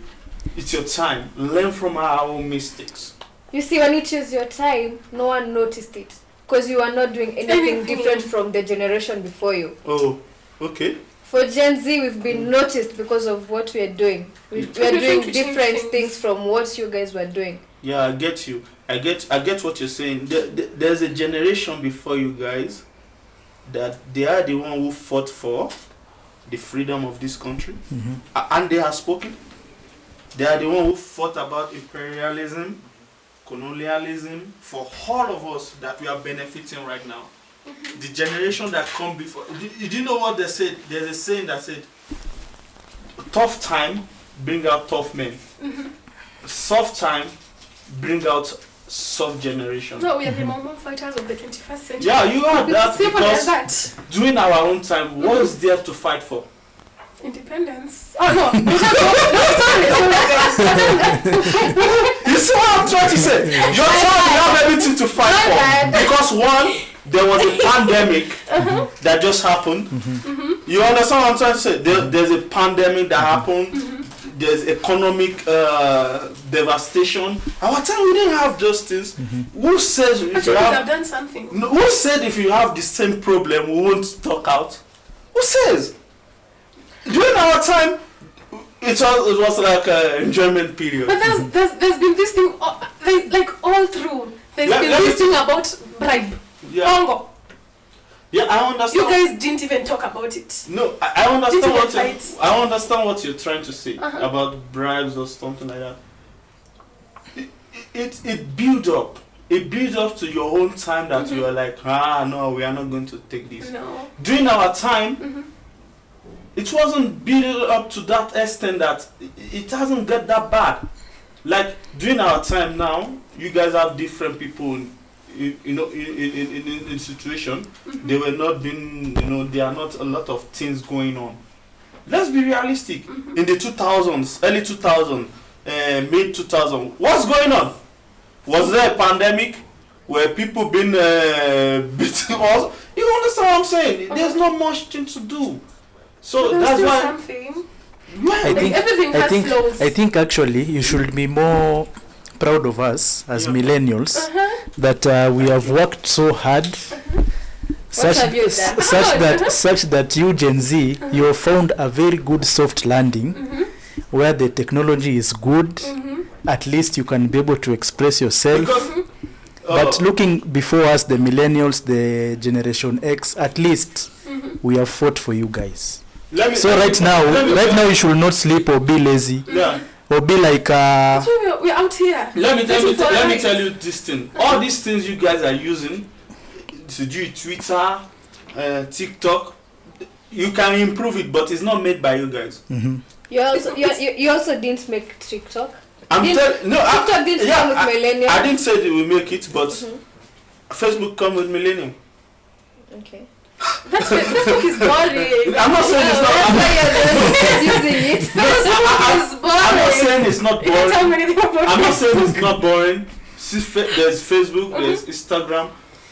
Speaker 2: it's your time. Learn from our own mistakes.
Speaker 3: You see, when you choose your time, no one noticed it. because you are not doing anything different from the generation before you.
Speaker 2: Oh, okay.
Speaker 3: For Gen Z, we've been noticed because of what we are doing. We are doing different things from what you guys were doing.
Speaker 2: Yeah, I get you. I get what you're saying. There's a generation before you guys that they are the one who fought for the freedom of this country, and they have spoken. They are the one who fought about imperialism, colonialism, for all of us that we are benefiting right now. The generation that come before. Did you know what they said? There's a saying that said, tough time bring out tough men. Soft time bring out soft generation.
Speaker 1: No, we are the Mormon fighters of the 21st century.
Speaker 2: Yeah, you are that because
Speaker 1: that.
Speaker 2: during our own time, what is there to fight for?
Speaker 1: Independence. Oh no, sorry.
Speaker 2: You see what I'm trying to say? You're trying to have everything to fight for. Because one, there was a pandemic that just happened. You understand what I'm trying to say? There's a pandemic that happened. There's economic devastation. Our time we didn't have those things. Who says if you
Speaker 1: have done something?
Speaker 2: Who said if you have the same problem we won't talk out? Who says? During our time, it was like an enjoyment period.
Speaker 1: But there's been this thing like all through. There's been this thing about bribe.
Speaker 2: Yeah. Yeah, I understand.
Speaker 1: You guys didn't even talk about it.
Speaker 2: No, I understand what you're trying to say about bribes or something like that. It built up. It built up to your own time that you are like, no, we are not going to take this.
Speaker 1: No.
Speaker 2: During our time, it wasn't built up to that extent that it hasn't got that bad. Like during our time now, you guys have different people. In situation, they were not being, there are not a lot of things going on. Let's be realistic. In the 2000s, early 2000s, mid 2000s, what's going on? Was there a pandemic where people been beaten us? You understand what I'm saying? There's not much thing to do. So that's why.
Speaker 1: Something.
Speaker 2: Yeah,
Speaker 4: I think actually you should be more proud of us as millennials that we have worked so hard such that you Gen Z you have found a very good soft landing where the technology is good. At least you can be able to express yourself. But looking before us, the millennials, the Generation X, at least we have fought for you guys. Right now you should not sleep or be lazy. Or be like
Speaker 1: we're out here.
Speaker 2: Let me tell you this thing. All these things you guys are using to do Twitter, TikTok, you can improve it, but it's not made by you guys.
Speaker 3: You also didn't make TikTok.
Speaker 2: TikTok
Speaker 3: didn't come with millennials.
Speaker 2: I didn't say they will make it, but Facebook come with millennium.
Speaker 3: Okay.
Speaker 1: Facebook is boring.
Speaker 2: I'm not saying it's not.
Speaker 3: Using it.
Speaker 1: Facebook is boring.
Speaker 2: I'm not saying it's not boring. I'm not saying it's not boring. There's Facebook, there's Instagram.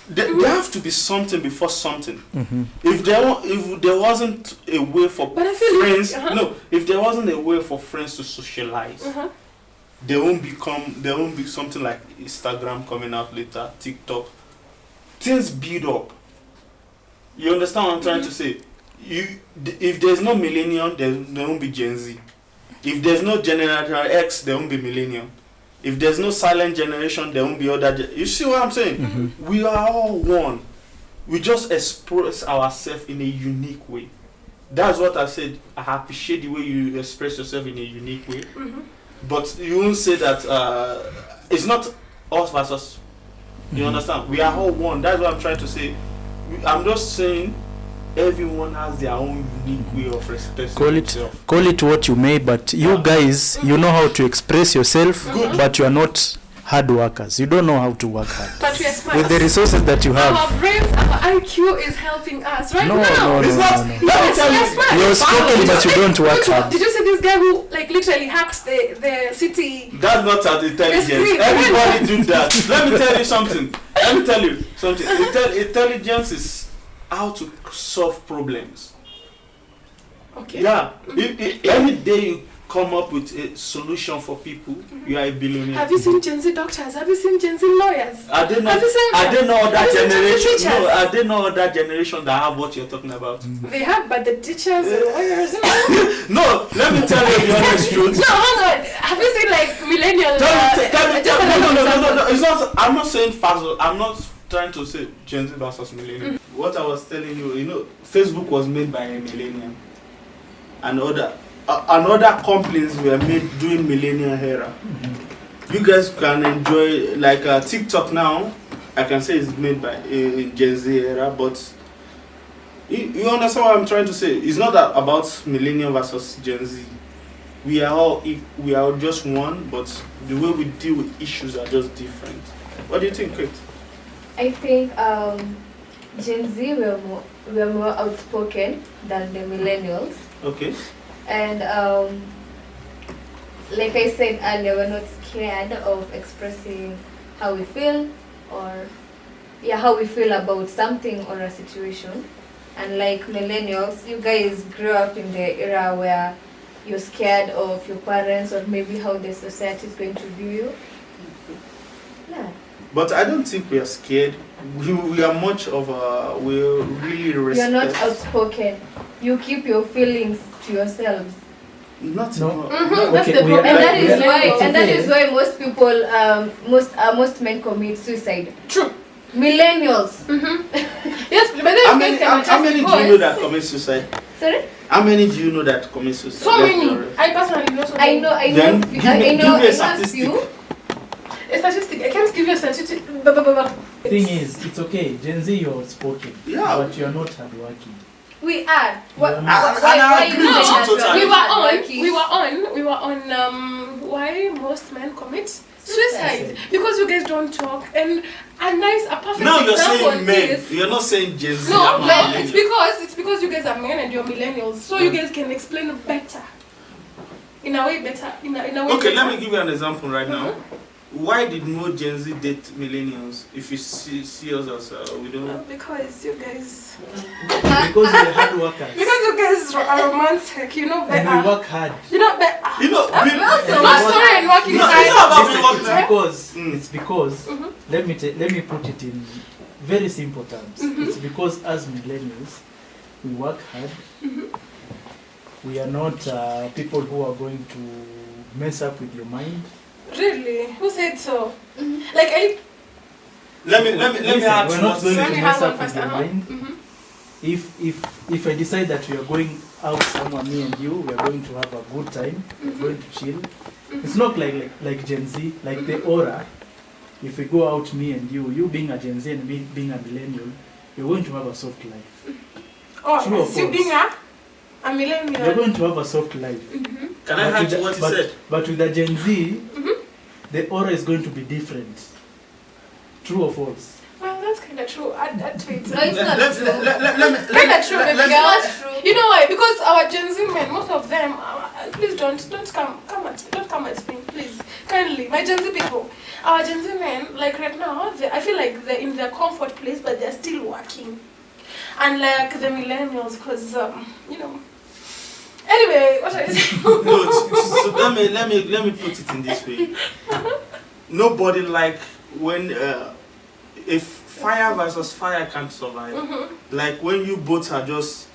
Speaker 2: There have to be something before something. If there wasn't a way for friends, if there wasn't a way for friends to socialize, there won't be something like Instagram coming out later, TikTok. Things build up. You understand what I'm trying to say? If there's no millennium, there won't be Gen Z. If there's no Generation X, there won't be millennium. If there's no silent generation, there won't be other. You see what I'm saying? We are all one. We just express ourselves in a unique way. That's what I said. I appreciate the way you express yourself in a unique way. But you won't say that it's not us versus. You understand? We are all one. That's what I'm trying to say. I'm just saying everyone has their own unique way of expressing themselves.
Speaker 4: Call it what you may, but you guys, you know how to express yourself, but you are not hard workers. You don't know how to work hard.
Speaker 1: But we are smart.
Speaker 4: With the resources that you have.
Speaker 1: Our brains, our IQ is helping us right now.
Speaker 4: No.
Speaker 2: Let me tell you.
Speaker 4: You're spoken, but you don't work hard.
Speaker 1: Did you see this guy who literally hacked the city?
Speaker 2: That's not as intelligence. Everybody do that. Let me tell you something. Intelligence is how to solve problems.
Speaker 1: Okay.
Speaker 2: Yeah. Every day come up with a solution for people, you are a billionaire.
Speaker 1: Have you seen Gen Z doctors? Have you seen Gen Z lawyers?
Speaker 2: I don't know.
Speaker 1: Have you seen
Speaker 2: I don't know that generation. No,
Speaker 1: teachers?
Speaker 2: I don't know that generation that have what you're talking about.
Speaker 1: They have, but the teachers, the lawyers,
Speaker 2: No, let me tell you the honest truth.
Speaker 1: No, hold on. Have you seen like millennials?
Speaker 2: No. It's not. I'm not saying fast. I'm not trying to say Gen Z versus millennial. What I was telling you, Facebook was made by a millennial, and other companies were made during millennial era. You guys can enjoy like TikTok now. I can say it's made by a Gen Z era, but you understand what I'm trying to say? It's not that about millennial versus Gen Z. We are all just one, but the way we deal with issues are just different. What do you think, Kate?
Speaker 3: I think Gen Z were more outspoken than the millennials.
Speaker 2: Okay.
Speaker 3: And like I said earlier, we're not scared of expressing how we feel how we feel about something or a situation. And like millennials, you guys grew up in the era where you're scared of your parents or maybe how the society is going to view you. Yeah.
Speaker 2: But I don't think we are scared. We are much of we really respect.
Speaker 3: You're not outspoken. You keep your feelings to yourselves.
Speaker 2: Not
Speaker 5: No.
Speaker 2: no.
Speaker 1: That's the problem.
Speaker 3: And that is why most people, most men commit suicide.
Speaker 1: True.
Speaker 3: Millennials.
Speaker 1: Yes, but then
Speaker 2: How many do you know that commit suicide?
Speaker 3: Sorry?
Speaker 2: How many do you know that commit suicide?
Speaker 1: So many. I personally know so many.
Speaker 3: I know
Speaker 2: Then
Speaker 3: a few.
Speaker 2: give me a statistic.
Speaker 1: A statistic. I can't give you a statistic.
Speaker 5: Thing is, it's okay. Gen Z, you're outspoken.
Speaker 2: Yeah.
Speaker 5: But you're not hardworking.
Speaker 3: We are.
Speaker 2: I agree with you totally.
Speaker 1: We were on why most men commit suicide, because you guys don't talk, and a perfect
Speaker 2: Now you're
Speaker 1: example
Speaker 2: saying men.
Speaker 1: is,
Speaker 2: You're not saying Gen Z.
Speaker 1: no,
Speaker 2: I'm
Speaker 1: but
Speaker 2: a
Speaker 1: it's because you guys are men and you're millennials, so you guys can explain better. In a way better. In a way
Speaker 2: Okay,
Speaker 1: better.
Speaker 2: let me give you an example right now. Why did more Gen Z date millennials? If you see us as we don't.
Speaker 1: Because you guys.
Speaker 5: Because we're hard workers.
Speaker 1: Because you guys are romantic, you know better.
Speaker 5: And we work hard.
Speaker 1: You know better.
Speaker 2: No,
Speaker 1: Sorry, and working
Speaker 2: No,
Speaker 1: hard.
Speaker 2: it's not about
Speaker 5: Listen,
Speaker 2: working.
Speaker 5: it's because let me put it in very simple terms. It's because as millennials, we work hard. We are not people who are going to mess up with your mind.
Speaker 1: Really? Who said so? Like
Speaker 2: Let me add
Speaker 5: we're
Speaker 2: to
Speaker 5: not
Speaker 2: what
Speaker 5: going
Speaker 2: you
Speaker 5: to
Speaker 2: said.
Speaker 5: mess up with your mind. If I decide that we are going out somewhere, me and you, we are going to have a good time, we're going to chill. It's not like Gen Z, like the aura. If we go out, me and you being a Gen Z and me being a millennial, you're going to have a soft life. True or
Speaker 1: you being
Speaker 5: false?
Speaker 1: a millennial.
Speaker 5: You're going to have a soft life.
Speaker 2: Can I add to what you said?
Speaker 5: But with the Gen Z, the aura is going to be different. True or false?
Speaker 1: Well, that's kind of true. Add to it.
Speaker 3: No, it's not true.
Speaker 1: Kind of true, baby girl. You know why? Because our Gen Z men, most of them, please don't come at me, please. Kindly, my Gen Z people, our Gen Z men, like right now, I feel like they're in their comfort place, but they're still working. Unlike the millennials, because you know. Anyway, what are you saying?
Speaker 2: No, so let me put it in this way. Nobody like when if fire versus fire can't survive. Like when you both are just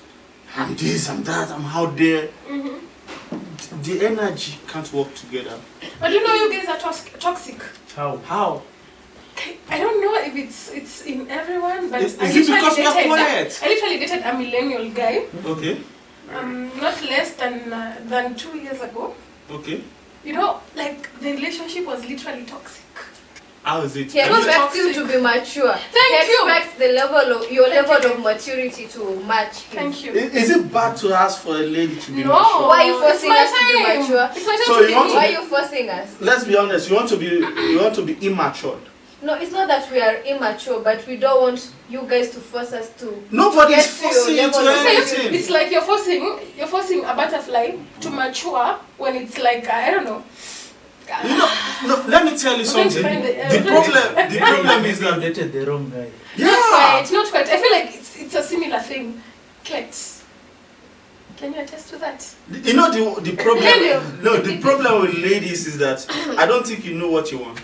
Speaker 2: I'm this, I'm that, I'm out there. The energy can't work together.
Speaker 1: But you know, you guys are toxic.
Speaker 5: How?
Speaker 1: I don't know if it's in everyone, but
Speaker 2: Is it because we are quiet?
Speaker 1: I literally dated a millennial guy.
Speaker 2: Okay.
Speaker 1: Not less than 2 years ago.
Speaker 2: Okay.
Speaker 1: You know, like the relationship was literally toxic.
Speaker 2: How is it?
Speaker 3: He expects you to be mature.
Speaker 1: Thank you.
Speaker 3: He expects your level of maturity to match him.
Speaker 1: Thank you.
Speaker 2: Is it bad to ask for a lady to be
Speaker 1: No.
Speaker 2: mature?
Speaker 3: Why are you forcing
Speaker 1: It's
Speaker 3: us to be
Speaker 1: my time.
Speaker 3: mature?
Speaker 1: It's my time
Speaker 2: So
Speaker 1: to
Speaker 2: you
Speaker 1: be
Speaker 2: want to
Speaker 3: Why
Speaker 1: me.
Speaker 3: are you forcing us?
Speaker 2: Let's be honest. You want to be immature.
Speaker 3: No, it's not that we are immature, but we don't want you guys to force us to.
Speaker 2: Nobody's
Speaker 3: Get to your
Speaker 2: forcing you to
Speaker 3: level of
Speaker 2: anything.
Speaker 1: It's like you're forcing a butterfly to mature when it's like I don't know.
Speaker 2: You know, no, let me tell you something. The problem is
Speaker 5: You
Speaker 2: that
Speaker 5: dated the wrong guy.
Speaker 1: Not quite. I feel like it's a similar thing. Clex. Can you attest to that?
Speaker 2: You know the problem. No, the problem with ladies is that I don't think you know what you want.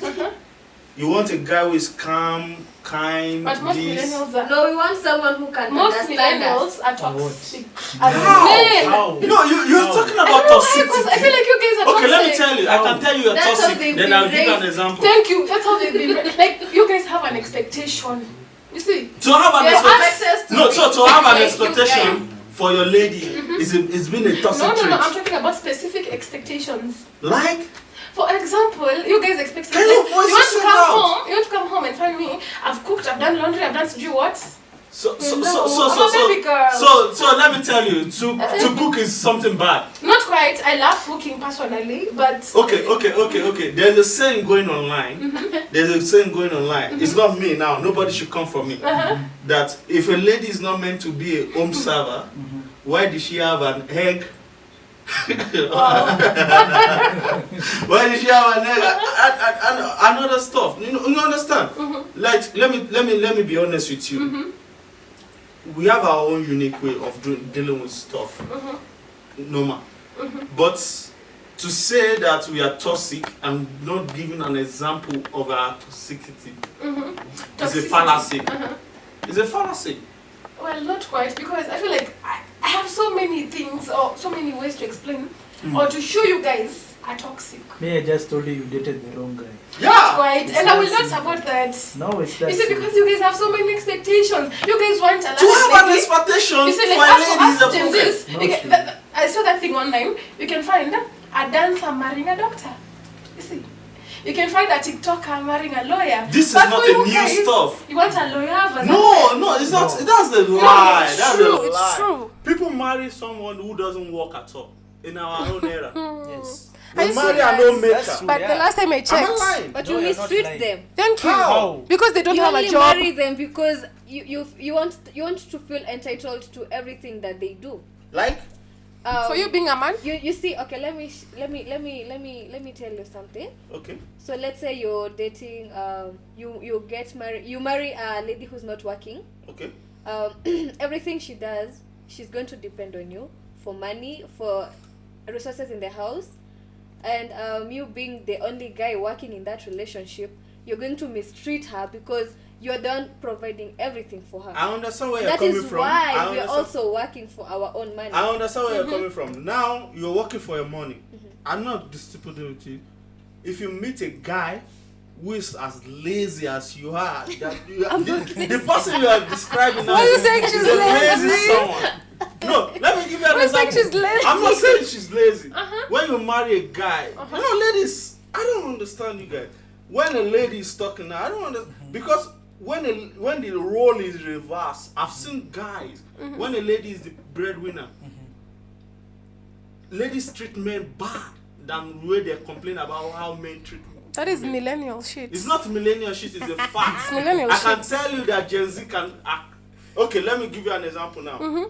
Speaker 2: You want a guy who is calm, kind.
Speaker 1: But most millennials are.
Speaker 3: No, we want someone who can understand us.
Speaker 1: Most millennials are toxic.
Speaker 2: How? You know, you're talking about toxicity.
Speaker 1: I feel like you guys are toxic.
Speaker 2: Okay, let me tell you. I can tell you you're toxic. Then I'll give you an example.
Speaker 1: Thank you. That's how they've been. Like, you guys have an expectation. You see?
Speaker 2: To have an expectation. No, so to have an expectation for your lady it's been a toxic trait.
Speaker 1: No, I'm talking about specific expectations.
Speaker 2: Like?
Speaker 1: For example, you guys expect something.
Speaker 2: You want
Speaker 1: to come home and find me. I've cooked, I've done laundry, I've done to do what?
Speaker 2: So let me tell you, to cook is something bad.
Speaker 1: Not quite. I love cooking personally, but
Speaker 2: okay. There's a saying going online. It's not me now. Nobody should come for me. That if a lady is not meant to be a home server, why did she have an egg? Why did she have an egg and other stuff? You understand? Like let me be honest with you. We have our own unique way of dealing with stuff. Normal. But to say that we are toxic and not giving an example of our toxicity is a fallacy. It's a fallacy.
Speaker 1: Well, not quite, because I feel like I have so many things or so many ways to explain or to show you guys are toxic.
Speaker 5: Me, I just told you dated the wrong guy.
Speaker 2: Yeah.
Speaker 1: Not quite, and I will not support that.
Speaker 5: No, it's that.
Speaker 1: You see, because you guys have so many expectations. You guys want a
Speaker 2: to have an expectation
Speaker 1: you see,
Speaker 2: for a lady is a problem.
Speaker 1: I saw that thing online. You can find a dancer marrying a doctor. You see. You can find a TikToker marrying a lawyer.
Speaker 2: This is not a new stuff.
Speaker 1: You want a lawyer?
Speaker 2: No, it's not. That's the lie. That's the lie.
Speaker 1: It's true.
Speaker 2: People marry someone who doesn't work at all in our own era.
Speaker 5: Yes.
Speaker 2: They marry an old maker.
Speaker 1: But the last time I checked,
Speaker 3: but you mistreat them.
Speaker 1: Thank you.
Speaker 2: How?
Speaker 1: Because they don't have a job.
Speaker 3: You only marry them because you want to feel entitled to everything that they do.
Speaker 2: Like?
Speaker 1: For you being a man?
Speaker 3: You see, okay, let me tell you something.
Speaker 2: Okay.
Speaker 3: So let's say you're dating, you get married, you marry a lady who's not working.
Speaker 2: Okay.
Speaker 3: Everything she does, she's going to depend on you for money, for resources in the house, and you being the only guy working in that relationship, you're going to mistreat her because you're the one providing everything for her.
Speaker 2: I understand where you're coming from.
Speaker 3: That is why we're also working for our own money.
Speaker 2: I understand where you're coming from. Now, you're working for your money. I'm not disputing with you. If you meet a guy who is as lazy as you are, the person you are describing now
Speaker 1: is a lazy
Speaker 2: someone. No, let me give you an example.
Speaker 1: She's lazy.
Speaker 2: I'm not saying she's lazy. When you marry a guy, you know, ladies, I don't understand you guys. When a lady is talking now, I don't understand. Because when the role is reversed, I've seen guys, when a lady is the breadwinner, ladies treat men bad than the way they complain about how men treat women.
Speaker 1: That is millennial shit.
Speaker 2: It's not millennial shit, it's a fact.
Speaker 1: It's millennial
Speaker 2: I
Speaker 1: shit.
Speaker 2: can tell you that Gen Z can act. Okay, let me give you an example now.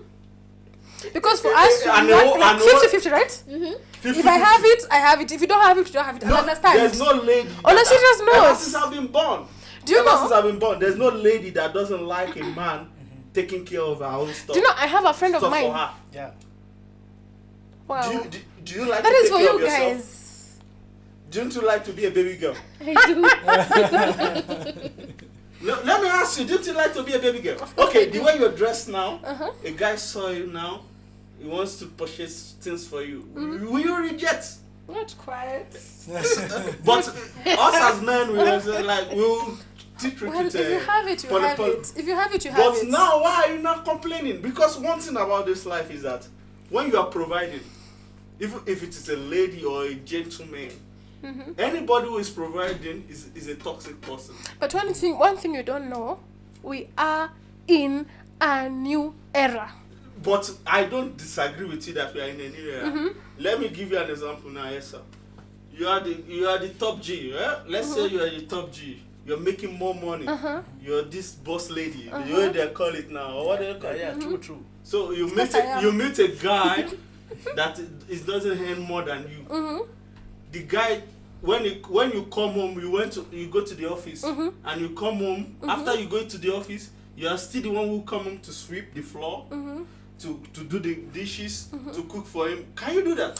Speaker 1: Because for us, 50-50, right?
Speaker 2: 50,
Speaker 1: if I have it, I have it. If you don't have it, you don't have it. I understand.
Speaker 2: There's no lady.
Speaker 1: On a serious note.
Speaker 2: Ever since I've been born.
Speaker 1: Do you know?
Speaker 2: Since I've been born, there's no lady that doesn't like a man taking care of her own stuff.
Speaker 1: Do you know, I have a friend of
Speaker 2: Stuff
Speaker 1: mine.
Speaker 2: for her.
Speaker 5: Yeah.
Speaker 1: Wow.
Speaker 2: Do you like
Speaker 1: That
Speaker 2: to
Speaker 1: is
Speaker 2: take
Speaker 1: for
Speaker 2: care of
Speaker 1: you
Speaker 2: yourself?
Speaker 1: guys.
Speaker 2: Don't you like to be a baby girl?
Speaker 3: I do.
Speaker 2: Let me ask you, don't you like to be a baby girl? Okay, the way you're dressed now, a guy saw you now, he wants to purchase things for you. Will you reject?
Speaker 1: Not quite.
Speaker 2: But us as men, we'll teach you
Speaker 1: Well, if you have it, you have it. If you have it, you have it.
Speaker 2: But now, why are you not complaining? Because one thing about this life is that when you are providing, if it is a lady or a gentleman, anybody who is providing is a toxic person.
Speaker 1: But one thing you don't know, we are in a new era.
Speaker 2: But I don't disagree with you that we are in a new era. Let me give you an example now, yes sir. You are the top G, yeah? Let's say you are the top G. You're making more money. You're this boss lady. The way they call it now. Or what do they call it?
Speaker 5: Yeah, true.
Speaker 2: So you meet a guy that doesn't earn more than you. The guy, when you come home, you go to the office and you come home. After you go to the office, you are still the one who come home to sweep the floor. to do the dishes, to cook for him. Can you do that?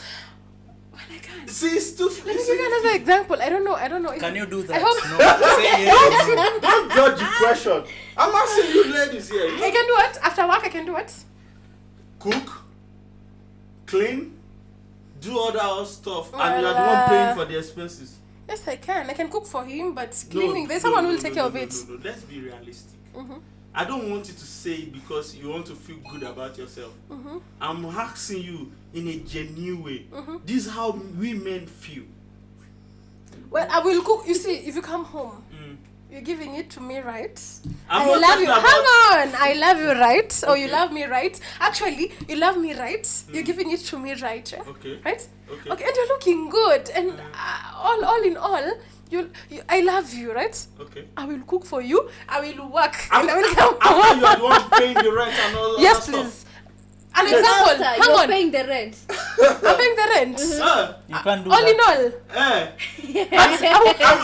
Speaker 1: Well, I can't.
Speaker 2: See, it's too.
Speaker 1: Let me give you another example. I don't know. If
Speaker 5: Can you do that?
Speaker 1: I hope
Speaker 5: No. Say yes. or no.
Speaker 2: Don't judge the question. I'm asking you ladies here.
Speaker 1: I can do what? After work, I can do what?
Speaker 2: Cook, clean, do other house stuff, and you are the one paying for the expenses.
Speaker 1: Yes, I can. I can cook for him, but cleaning, there's someone who will take care of it.
Speaker 2: No. Let's be realistic. I don't want you to say it because you want to feel good about yourself. I'm asking you in a genuine way. This is how we men feel.
Speaker 1: Well, I will cook. You see, if you come home, you're giving it to me, right?
Speaker 2: I'm
Speaker 1: I
Speaker 2: not
Speaker 1: love you.
Speaker 2: talking
Speaker 1: Hang
Speaker 2: about-
Speaker 1: on. I love you, right? Or you love me, right? Actually, you love me, right? You're giving it to me, right? Yeah?
Speaker 2: Okay.
Speaker 1: Right?
Speaker 2: Okay.
Speaker 1: Okay, and you're looking good. And all in all, you, I love you, right?
Speaker 2: Okay.
Speaker 1: I will cook for you. I will work.
Speaker 2: After,
Speaker 1: and I will come
Speaker 2: after
Speaker 1: home.
Speaker 2: you are the one paying the rent and all
Speaker 1: Yes,
Speaker 2: that
Speaker 1: please.
Speaker 2: stuff.
Speaker 1: An example.
Speaker 3: Elsa,
Speaker 1: Hang
Speaker 3: you're
Speaker 1: on.
Speaker 3: paying the rent.
Speaker 1: I'm paying the rent.
Speaker 5: You can't do
Speaker 1: All
Speaker 5: that.
Speaker 1: in all.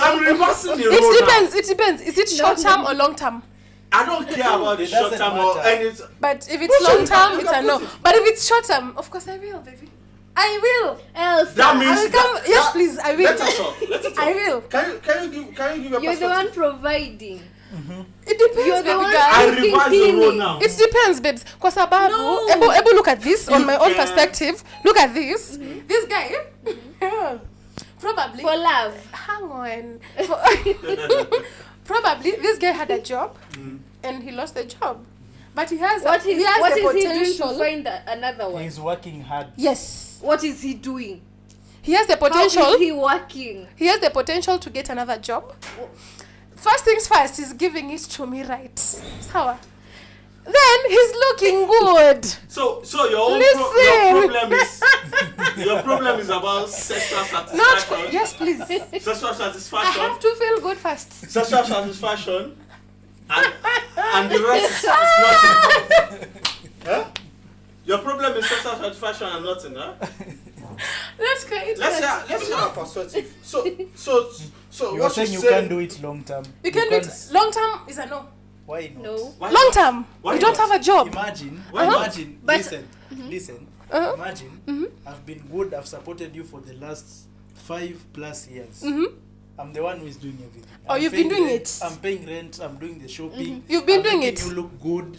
Speaker 2: I'm reversing the role
Speaker 1: It
Speaker 2: now.
Speaker 1: depends. It depends. Is it short term or long term?
Speaker 2: I don't care about the
Speaker 5: It
Speaker 2: short
Speaker 5: doesn't
Speaker 2: term or
Speaker 5: matter.
Speaker 2: anything.
Speaker 1: But if it's long term, it's a no. But if it's short term, of course I will, baby. I will.
Speaker 3: Elsa,
Speaker 2: That
Speaker 1: I
Speaker 2: means
Speaker 1: will come. Yes, please. I will.
Speaker 2: Let us talk. Let us talk.
Speaker 1: I will.
Speaker 2: Can you give a
Speaker 3: you're the one
Speaker 2: perspective?
Speaker 3: providing.
Speaker 1: It depends,
Speaker 3: You're the
Speaker 1: baby
Speaker 3: one
Speaker 1: girl.
Speaker 2: I
Speaker 3: cooking
Speaker 2: revise the role
Speaker 3: cleaning.
Speaker 2: now.
Speaker 1: It depends, babes. Kwa sababu,
Speaker 3: No.
Speaker 1: Ebo, look at this on my own
Speaker 2: can-
Speaker 1: perspective. Look at this. This guy, probably.
Speaker 3: For love.
Speaker 1: Hang on. Probably this guy had a job and he lost the job, but he has
Speaker 3: What
Speaker 1: he
Speaker 3: is
Speaker 1: has the
Speaker 3: he doing
Speaker 1: potential.
Speaker 3: to find another one?
Speaker 5: He's working hard.
Speaker 1: Yes,
Speaker 3: What is he doing?
Speaker 1: he has the
Speaker 3: How
Speaker 1: potential.
Speaker 3: is he working?
Speaker 1: He has the potential to get another job. First things first, he's giving it to me, right? Sawa. Then he's looking good.
Speaker 2: So your
Speaker 1: Listen.
Speaker 2: your problem is about sexual satisfaction.
Speaker 1: Not yes, please.
Speaker 2: Sexual
Speaker 1: I
Speaker 2: satisfaction.
Speaker 1: have to feel good first.
Speaker 2: Sexual satisfaction. And the rest is nothing. Huh? Your problem is sexual satisfaction and nothing, huh?
Speaker 1: Let's go into
Speaker 2: Let's hear our perspective. So
Speaker 5: You're
Speaker 2: what
Speaker 5: saying
Speaker 2: you
Speaker 5: you
Speaker 2: say?
Speaker 5: can't do it long term.
Speaker 1: You can do it. Long term is a no.
Speaker 5: Why not?
Speaker 3: No.
Speaker 2: Why
Speaker 1: Long
Speaker 2: not?
Speaker 1: term,
Speaker 2: Why
Speaker 1: you don't
Speaker 2: not?
Speaker 1: have a job.
Speaker 5: Imagine,
Speaker 2: Why not?
Speaker 5: imagine,
Speaker 3: But-
Speaker 5: listen,
Speaker 1: Uh-huh.
Speaker 5: imagine, I've been good, I've supported you for the last 5+ years.
Speaker 1: Mm-hmm.
Speaker 5: I'm the one who is doing everything.
Speaker 1: Oh,
Speaker 5: I'm
Speaker 1: you've been
Speaker 5: paying
Speaker 1: doing
Speaker 5: rent,
Speaker 1: it.
Speaker 5: I'm paying rent, I'm doing the shopping.
Speaker 1: You've been
Speaker 5: I'm
Speaker 1: doing
Speaker 5: making
Speaker 1: it.
Speaker 5: You look good.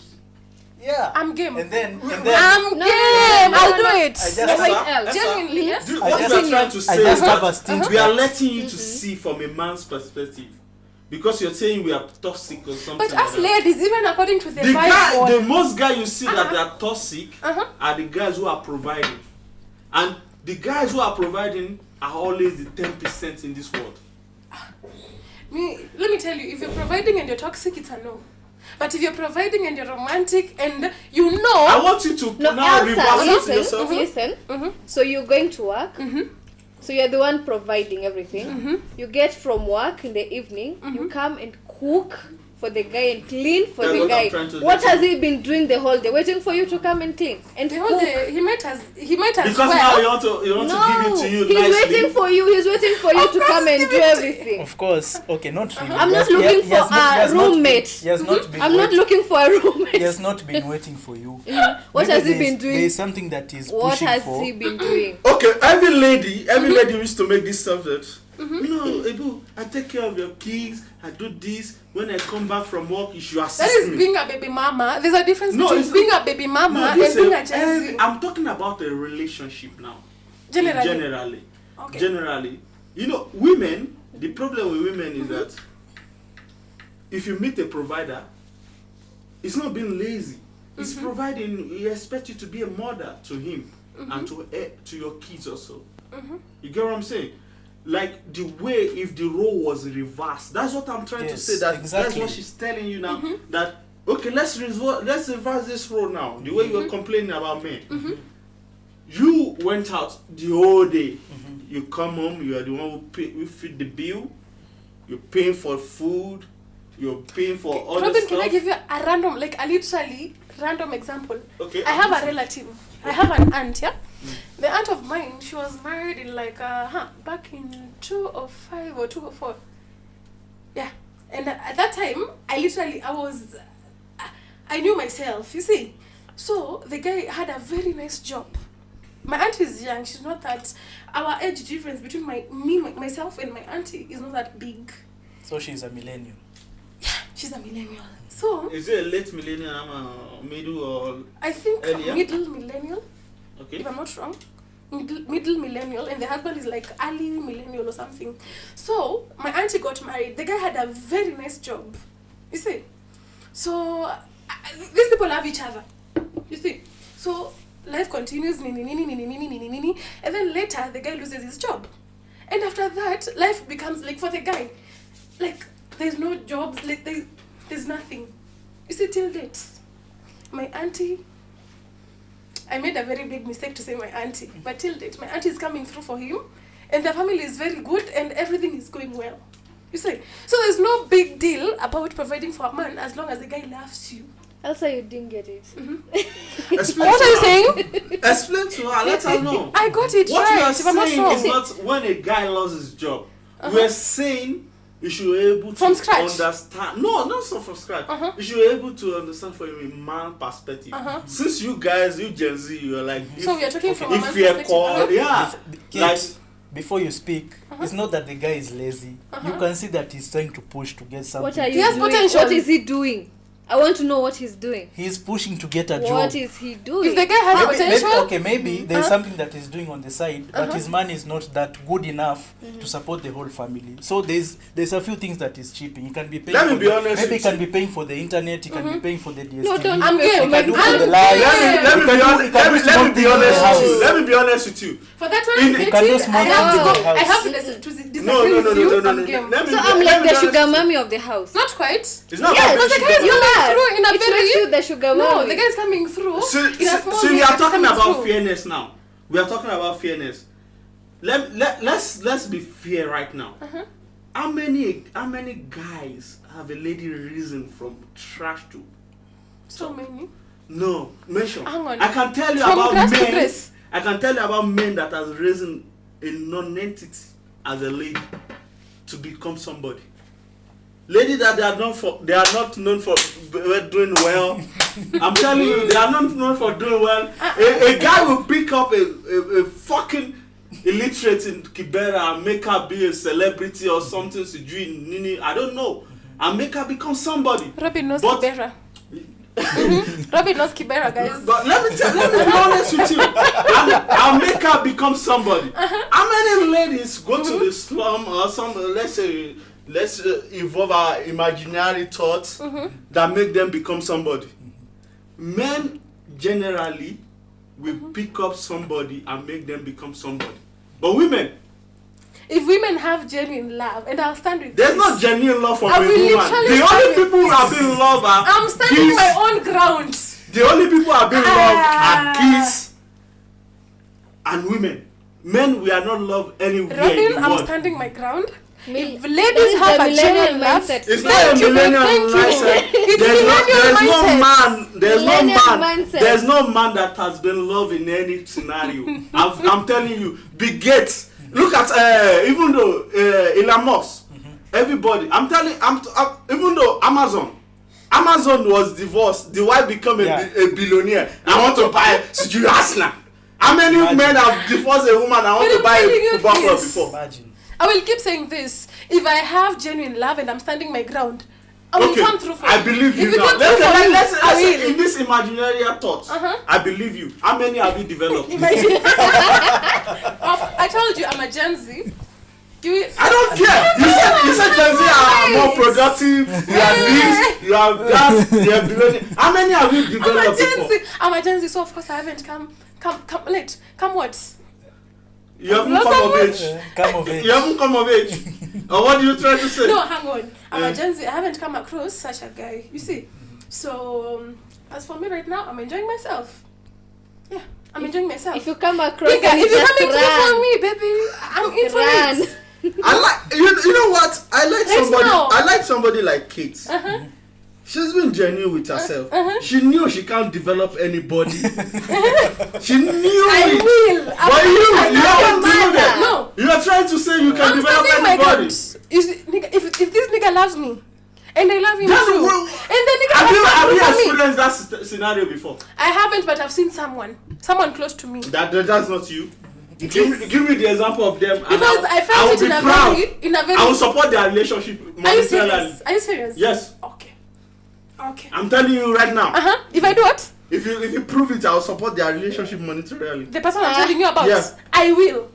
Speaker 5: Yeah.
Speaker 1: I'm game.
Speaker 5: And then
Speaker 1: I'm
Speaker 3: No,
Speaker 1: game.
Speaker 3: no,
Speaker 1: I'll
Speaker 3: no,
Speaker 1: do
Speaker 3: no.
Speaker 1: it.
Speaker 5: I just-
Speaker 3: No, wait,
Speaker 2: Esther,
Speaker 3: else.
Speaker 2: Esther,
Speaker 1: Genuinely, yes.
Speaker 2: Do-
Speaker 5: I
Speaker 2: what
Speaker 5: just-
Speaker 2: we are trying to
Speaker 5: I
Speaker 2: say
Speaker 5: just
Speaker 2: is
Speaker 5: have a
Speaker 2: that
Speaker 5: stint
Speaker 2: we are
Speaker 5: that-
Speaker 2: letting you to see from a man's perspective. Because you're saying we are toxic or something.
Speaker 1: But
Speaker 2: like
Speaker 1: us
Speaker 2: that.
Speaker 1: ladies, even according to the
Speaker 2: The
Speaker 1: Bible,
Speaker 2: most guy you see that they are toxic
Speaker 1: Uh-huh.
Speaker 2: are the guys who are providing. And the guys who are providing are always the 10% in this world.
Speaker 1: let me tell you, if you're providing and you're toxic, it's a no. But if you're providing and you're romantic and you know,
Speaker 2: I want you to
Speaker 3: No,
Speaker 2: now
Speaker 3: Elsa,
Speaker 2: reverse it to yourself.
Speaker 3: listen. So you're going to work. So you're the one providing everything. You get from work in the evening. You come and cook for the guy and clean for
Speaker 2: That's
Speaker 3: the
Speaker 2: what I'm
Speaker 3: guy.
Speaker 2: trying to
Speaker 3: What
Speaker 2: do.
Speaker 3: has he been doing the whole day? Waiting for you to come and clean and
Speaker 1: the whole
Speaker 3: cook.
Speaker 1: day, he might as
Speaker 2: Because
Speaker 1: well.
Speaker 2: now you want to give it to you
Speaker 3: he's
Speaker 2: nicely.
Speaker 3: waiting for you. He's waiting for you
Speaker 1: Of
Speaker 3: to
Speaker 1: course,
Speaker 3: come and
Speaker 1: give
Speaker 3: do
Speaker 1: it to-
Speaker 3: everything.
Speaker 5: of course, okay, not really.
Speaker 3: I'm not
Speaker 5: He has-
Speaker 3: looking
Speaker 5: he
Speaker 3: for
Speaker 5: has not- he
Speaker 3: a
Speaker 5: has not been-
Speaker 3: roommate.
Speaker 5: He has not been
Speaker 3: I'm not
Speaker 5: waiting-
Speaker 3: looking for a
Speaker 5: He
Speaker 3: roommate.
Speaker 5: has not been waiting for you.
Speaker 3: What
Speaker 5: Maybe
Speaker 3: has he
Speaker 5: there's-
Speaker 3: been doing?
Speaker 5: There's something that he's
Speaker 3: What
Speaker 5: pushing
Speaker 3: has
Speaker 5: for.
Speaker 3: he been doing?
Speaker 2: Okay, every lady used to make this subject. You know, Ebu, I take care of your kids, I do this. When I come back from work, you should assist
Speaker 1: That is
Speaker 2: me.
Speaker 1: being a baby mama. There's a difference
Speaker 2: No,
Speaker 1: between
Speaker 2: it's
Speaker 1: being
Speaker 2: not-
Speaker 1: a baby mama
Speaker 2: No,
Speaker 1: and
Speaker 2: listen,
Speaker 1: being a Gen Z.
Speaker 2: I'm talking about a relationship now.
Speaker 1: Generally.
Speaker 2: Generally.
Speaker 1: Okay.
Speaker 2: Generally. You know, women, the problem with women is that if you meet a provider, it's not being lazy. It's providing, he expects you to be a mother to him and to your kids also. You get what I'm saying? Like the way if the role was reversed. That's what I'm trying to
Speaker 5: Yes,
Speaker 2: say. That's
Speaker 5: exactly.
Speaker 2: what she's telling you now. That okay, let's reverse this role now. The way you were complaining about me. You went out the whole day. You come home, you are the one who feed the bill. You're paying for food. You're paying for all
Speaker 1: Robin,
Speaker 2: this
Speaker 1: can I
Speaker 2: stuff.
Speaker 1: give you a random, like a literally random example?
Speaker 2: Okay.
Speaker 1: I have a relative. I have an aunt, yeah? The aunt of mine, she was married in like, back in 2005 or 2004. Yeah. And at that time, I knew myself, you see. So the guy had a very nice job. My auntie is young. She's not that. Our age difference between myself and my auntie is not that big.
Speaker 5: So she's a millennial.
Speaker 1: Yeah, she's a millennial. So
Speaker 2: is it a late millennial? I'm a middle or
Speaker 1: I think
Speaker 2: earlier?
Speaker 1: middle millennial.
Speaker 2: Okay.
Speaker 1: If I'm not wrong. Middle millennial, and the husband is like early millennial or something. So my auntie got married. The guy had a very nice job. You see? So these people love each other. You see? So life continues, and then later the guy loses his job. And after that, life becomes like for the guy, like there's no jobs, like there's nothing. You see, till date, my auntie, I made a very big mistake to say my auntie, but till date, my auntie is coming through for him, and the family is very good, and everything is going well. You see? So there's no big deal about providing for a man as long as the guy loves you.
Speaker 3: Also, you didn't get it.
Speaker 1: Mm-hmm. What are you saying?
Speaker 2: Explain to her. Let her know.
Speaker 1: I got it
Speaker 2: what
Speaker 1: right.
Speaker 2: we are
Speaker 1: If I'm not
Speaker 2: saying
Speaker 1: wrong.
Speaker 2: is not when a guy loves his job. We're saying you should be able to
Speaker 1: From scratch.
Speaker 2: understand. No, not so from scratch. You should be able to understand from a man perspective. Since you guys, you Gen Z, you're like.
Speaker 1: So we are talking from a man's
Speaker 2: if you're
Speaker 1: perspective.
Speaker 2: called, yeah. Like,
Speaker 5: before you speak, it's not that the guy is lazy. You can see that he's trying to push to get something.
Speaker 3: What are you
Speaker 1: He has
Speaker 3: doing?
Speaker 1: potential.
Speaker 3: What is he doing? I want to know what he's doing.
Speaker 5: He's pushing to get a job.
Speaker 3: What is he doing?
Speaker 1: If the guy has potential,
Speaker 5: maybe there's something that he's doing on the side, but his money is not that good enough to support the whole family. So there's a few things that is cheaping. He can be paying.
Speaker 2: Let me be honest
Speaker 5: Maybe he
Speaker 2: with
Speaker 5: can
Speaker 2: you.
Speaker 5: be paying for the internet. He can be paying for the DSTV.
Speaker 3: No, don't.
Speaker 1: I'm
Speaker 5: He
Speaker 1: game.
Speaker 5: can do for
Speaker 1: I'm
Speaker 5: the
Speaker 1: game.
Speaker 5: lights.
Speaker 2: let me be honest with you. Let me be honest with you.
Speaker 1: For that one,
Speaker 2: In-
Speaker 1: Katie,
Speaker 5: can do small
Speaker 1: I have to
Speaker 5: things in
Speaker 1: go.
Speaker 5: the
Speaker 1: I
Speaker 5: house.
Speaker 1: have to disagree
Speaker 2: No,
Speaker 1: with you.
Speaker 2: no.
Speaker 1: I'm game.
Speaker 2: Let me
Speaker 3: So
Speaker 2: be-
Speaker 3: I'm
Speaker 2: let
Speaker 3: like
Speaker 2: me
Speaker 3: the
Speaker 2: be
Speaker 3: sugar
Speaker 2: honest.
Speaker 3: mommy of the house.
Speaker 1: Not quite.
Speaker 2: It's not
Speaker 3: Yes,
Speaker 2: about
Speaker 1: the
Speaker 2: sugar
Speaker 1: guy is
Speaker 2: mommy.
Speaker 1: coming through in a
Speaker 3: It makes
Speaker 1: very.
Speaker 3: you the sugar
Speaker 1: No,
Speaker 3: mommy.
Speaker 1: the guy is coming through. in a small
Speaker 2: So we
Speaker 1: way,
Speaker 2: are
Speaker 1: it's
Speaker 2: talking
Speaker 1: coming
Speaker 2: about
Speaker 1: through.
Speaker 2: fairness now. We are talking about fairness. Let's be fair right now. How many guys have a lady risen from trash to
Speaker 1: So many.
Speaker 2: no mention?
Speaker 1: Hang on.
Speaker 2: I can tell you
Speaker 1: From
Speaker 2: about
Speaker 1: grass to
Speaker 2: men.
Speaker 1: grace.
Speaker 2: I can tell you about men that has risen a non-entity as a lady to become somebody. Lady that they are not known for doing well. I'm telling you, they are not known for doing well. A guy will pick up a fucking illiterate in Kibera and make her be a celebrity or something to do in Nini. I don't know. And make her become somebody.
Speaker 1: Robin knows
Speaker 2: But-
Speaker 1: Kibera. Robin knows Kibera, guys.
Speaker 2: But let me be honest with you. I'll make her become somebody. How many ladies go to the slum or some, let's involve our imaginary thoughts that make them become somebody? Men generally will pick up somebody and make them become somebody. But women,
Speaker 1: If women have genuine love, and I'll stand with
Speaker 2: there's
Speaker 1: this.
Speaker 2: not genuine love for
Speaker 1: I
Speaker 2: a
Speaker 1: will
Speaker 2: woman.
Speaker 1: literally
Speaker 2: The
Speaker 1: stand
Speaker 2: only
Speaker 1: with
Speaker 2: people who have been loved are
Speaker 1: I'm standing
Speaker 2: kids.
Speaker 1: my own ground.
Speaker 2: The only people who have been loved are kids and women. Men, we are not loved anywhere in
Speaker 1: Robin,
Speaker 2: the
Speaker 1: I'm
Speaker 2: world.
Speaker 1: standing my ground.
Speaker 3: Mil-
Speaker 1: If
Speaker 3: that
Speaker 1: ladies
Speaker 3: is
Speaker 1: have
Speaker 3: the
Speaker 1: a
Speaker 3: millennial
Speaker 1: genuine love,
Speaker 3: mindset.
Speaker 2: It's
Speaker 1: Thank
Speaker 2: not a
Speaker 1: you,
Speaker 2: millennial
Speaker 1: thank you.
Speaker 2: mindset.
Speaker 1: It's
Speaker 2: There's
Speaker 1: millennial mindset.
Speaker 3: Millennial mindset.
Speaker 2: There's no man that has been loved in any scenario. I'm telling you, Big Gates. Look at even though Elon Musk, everybody. Even though Amazon was divorced, the wife became a billionaire. I want to buy Suju Arsenal. How many men have divorced a woman? I want
Speaker 1: But
Speaker 2: to buy
Speaker 1: I'm telling
Speaker 2: a
Speaker 1: you
Speaker 2: football club
Speaker 1: this.
Speaker 2: before.
Speaker 5: Imagine.
Speaker 1: I will keep saying this. If I have genuine love and I'm standing my ground, I will come through for
Speaker 2: I
Speaker 1: you.
Speaker 2: believe you
Speaker 1: If you
Speaker 2: now.
Speaker 1: come through for me,
Speaker 2: Let's
Speaker 1: I will.
Speaker 2: in this imaginary thought, I believe you. How many have you developed?
Speaker 1: I told you I'm a Gen Z.
Speaker 2: I don't care. You said Gen Z are more productive. You are this. You are that. You are billionaire. How many have you
Speaker 1: I'm a
Speaker 2: developed
Speaker 1: Gen
Speaker 2: before?
Speaker 1: Z. I'm a Gen Z, so of course I haven't come late. Come what?
Speaker 2: You haven't
Speaker 1: Lost
Speaker 2: come of
Speaker 1: someone?
Speaker 2: age.
Speaker 5: Come of age.
Speaker 2: You haven't come of age. Or what are you trying to say?
Speaker 1: No, hang on. I'm a Gen Z. I haven't come across such a guy. You see? So, as for me right now, I'm enjoying myself. Yeah, I'm enjoying myself.
Speaker 3: If you come across,
Speaker 1: Nigga,
Speaker 3: and
Speaker 1: if you're
Speaker 3: just
Speaker 1: coming through
Speaker 3: run.
Speaker 1: for me, baby, I'm in for
Speaker 3: Run.
Speaker 1: it.
Speaker 2: I like you know what? I like
Speaker 1: Let's
Speaker 2: somebody.
Speaker 1: know.
Speaker 2: I like somebody like Kate. She's been genuine with herself. She knew she can't develop anybody. She knew
Speaker 1: I
Speaker 2: it.
Speaker 1: will.
Speaker 2: But you haven't
Speaker 1: matter.
Speaker 2: done it.
Speaker 1: No.
Speaker 2: You are trying to say you can
Speaker 1: I'm
Speaker 2: develop
Speaker 1: standing my
Speaker 2: anybody.
Speaker 1: ground. If this nigga loves me, and I love him
Speaker 2: That's
Speaker 1: too,
Speaker 2: what-
Speaker 1: and the nigga
Speaker 2: Have you
Speaker 1: has come through for me,
Speaker 2: experienced that scenario before?
Speaker 1: I haven't, but I've seen someone close to me.
Speaker 2: That's not you. Give me the example of them.
Speaker 1: Because I felt it in a very.
Speaker 2: I will support their relationship.
Speaker 1: Are you serious? Are you serious?
Speaker 2: Yes.
Speaker 1: Okay.
Speaker 2: I'm telling you right now.
Speaker 1: If I do what?
Speaker 2: If you prove it, I will support their relationship monetarily.
Speaker 1: The person I'm telling you about.
Speaker 2: Yes.
Speaker 1: I will.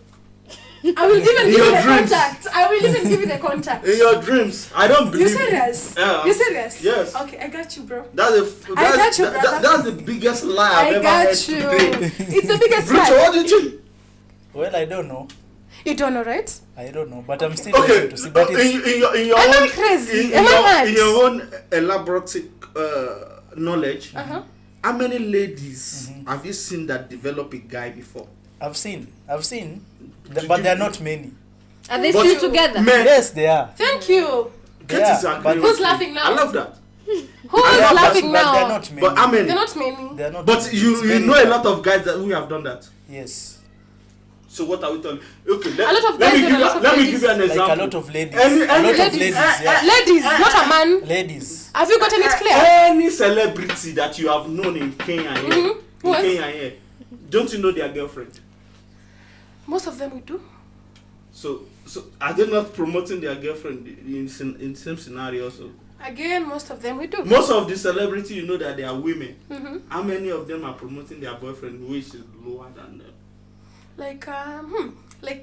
Speaker 1: I will even give you the contact. I will even give you the contact.
Speaker 2: In your dreams, I don't believe.
Speaker 1: You serious? You serious?
Speaker 2: Yes.
Speaker 1: Okay, I got you, bro.
Speaker 2: That's the biggest lie I've ever heard today.
Speaker 1: It's the biggest lie.
Speaker 2: So what do you think?
Speaker 4: Well, I don't know.
Speaker 1: You don't know, right?
Speaker 4: I don't know, but I'm still waiting to see. But it's
Speaker 2: in your
Speaker 1: am
Speaker 2: own,
Speaker 1: I crazy?
Speaker 2: in your own elaborate knowledge, how many ladies have you seen that develop a guy before?
Speaker 4: I've seen, but there are not many.
Speaker 3: Are they still together?
Speaker 2: Men.
Speaker 4: Yes, they are.
Speaker 1: Thank you. Who's laughing now?
Speaker 2: I love that.
Speaker 1: Who is laughing
Speaker 4: But
Speaker 1: now?
Speaker 4: they're not many.
Speaker 2: But how many?
Speaker 1: They're not many.
Speaker 4: They're not
Speaker 2: But
Speaker 4: many.
Speaker 2: you
Speaker 4: It's very
Speaker 2: know a
Speaker 4: rare.
Speaker 2: lot of guys who have done that.
Speaker 4: Yes.
Speaker 2: So what are we talking? Okay,
Speaker 1: A lot of guys and a lot of
Speaker 2: let me
Speaker 1: ladies.
Speaker 2: give you an example.
Speaker 4: Like a lot of ladies.
Speaker 2: Any
Speaker 4: a lot
Speaker 2: ladies.
Speaker 4: of ladies, yeah.
Speaker 1: Ladies, not a man.
Speaker 4: Ladies.
Speaker 1: Have you gotten it clear?
Speaker 2: Any celebrity that you have known in Kenya here,
Speaker 1: Who else?
Speaker 2: don't you know their girlfriend?
Speaker 1: Most of them we do.
Speaker 2: So are they not promoting their girlfriend in same scenario also?
Speaker 1: Again, most of them we do.
Speaker 2: Most of the celebrity, you know that they are women. How many of them are promoting their boyfriend which is lower than them?
Speaker 1: Like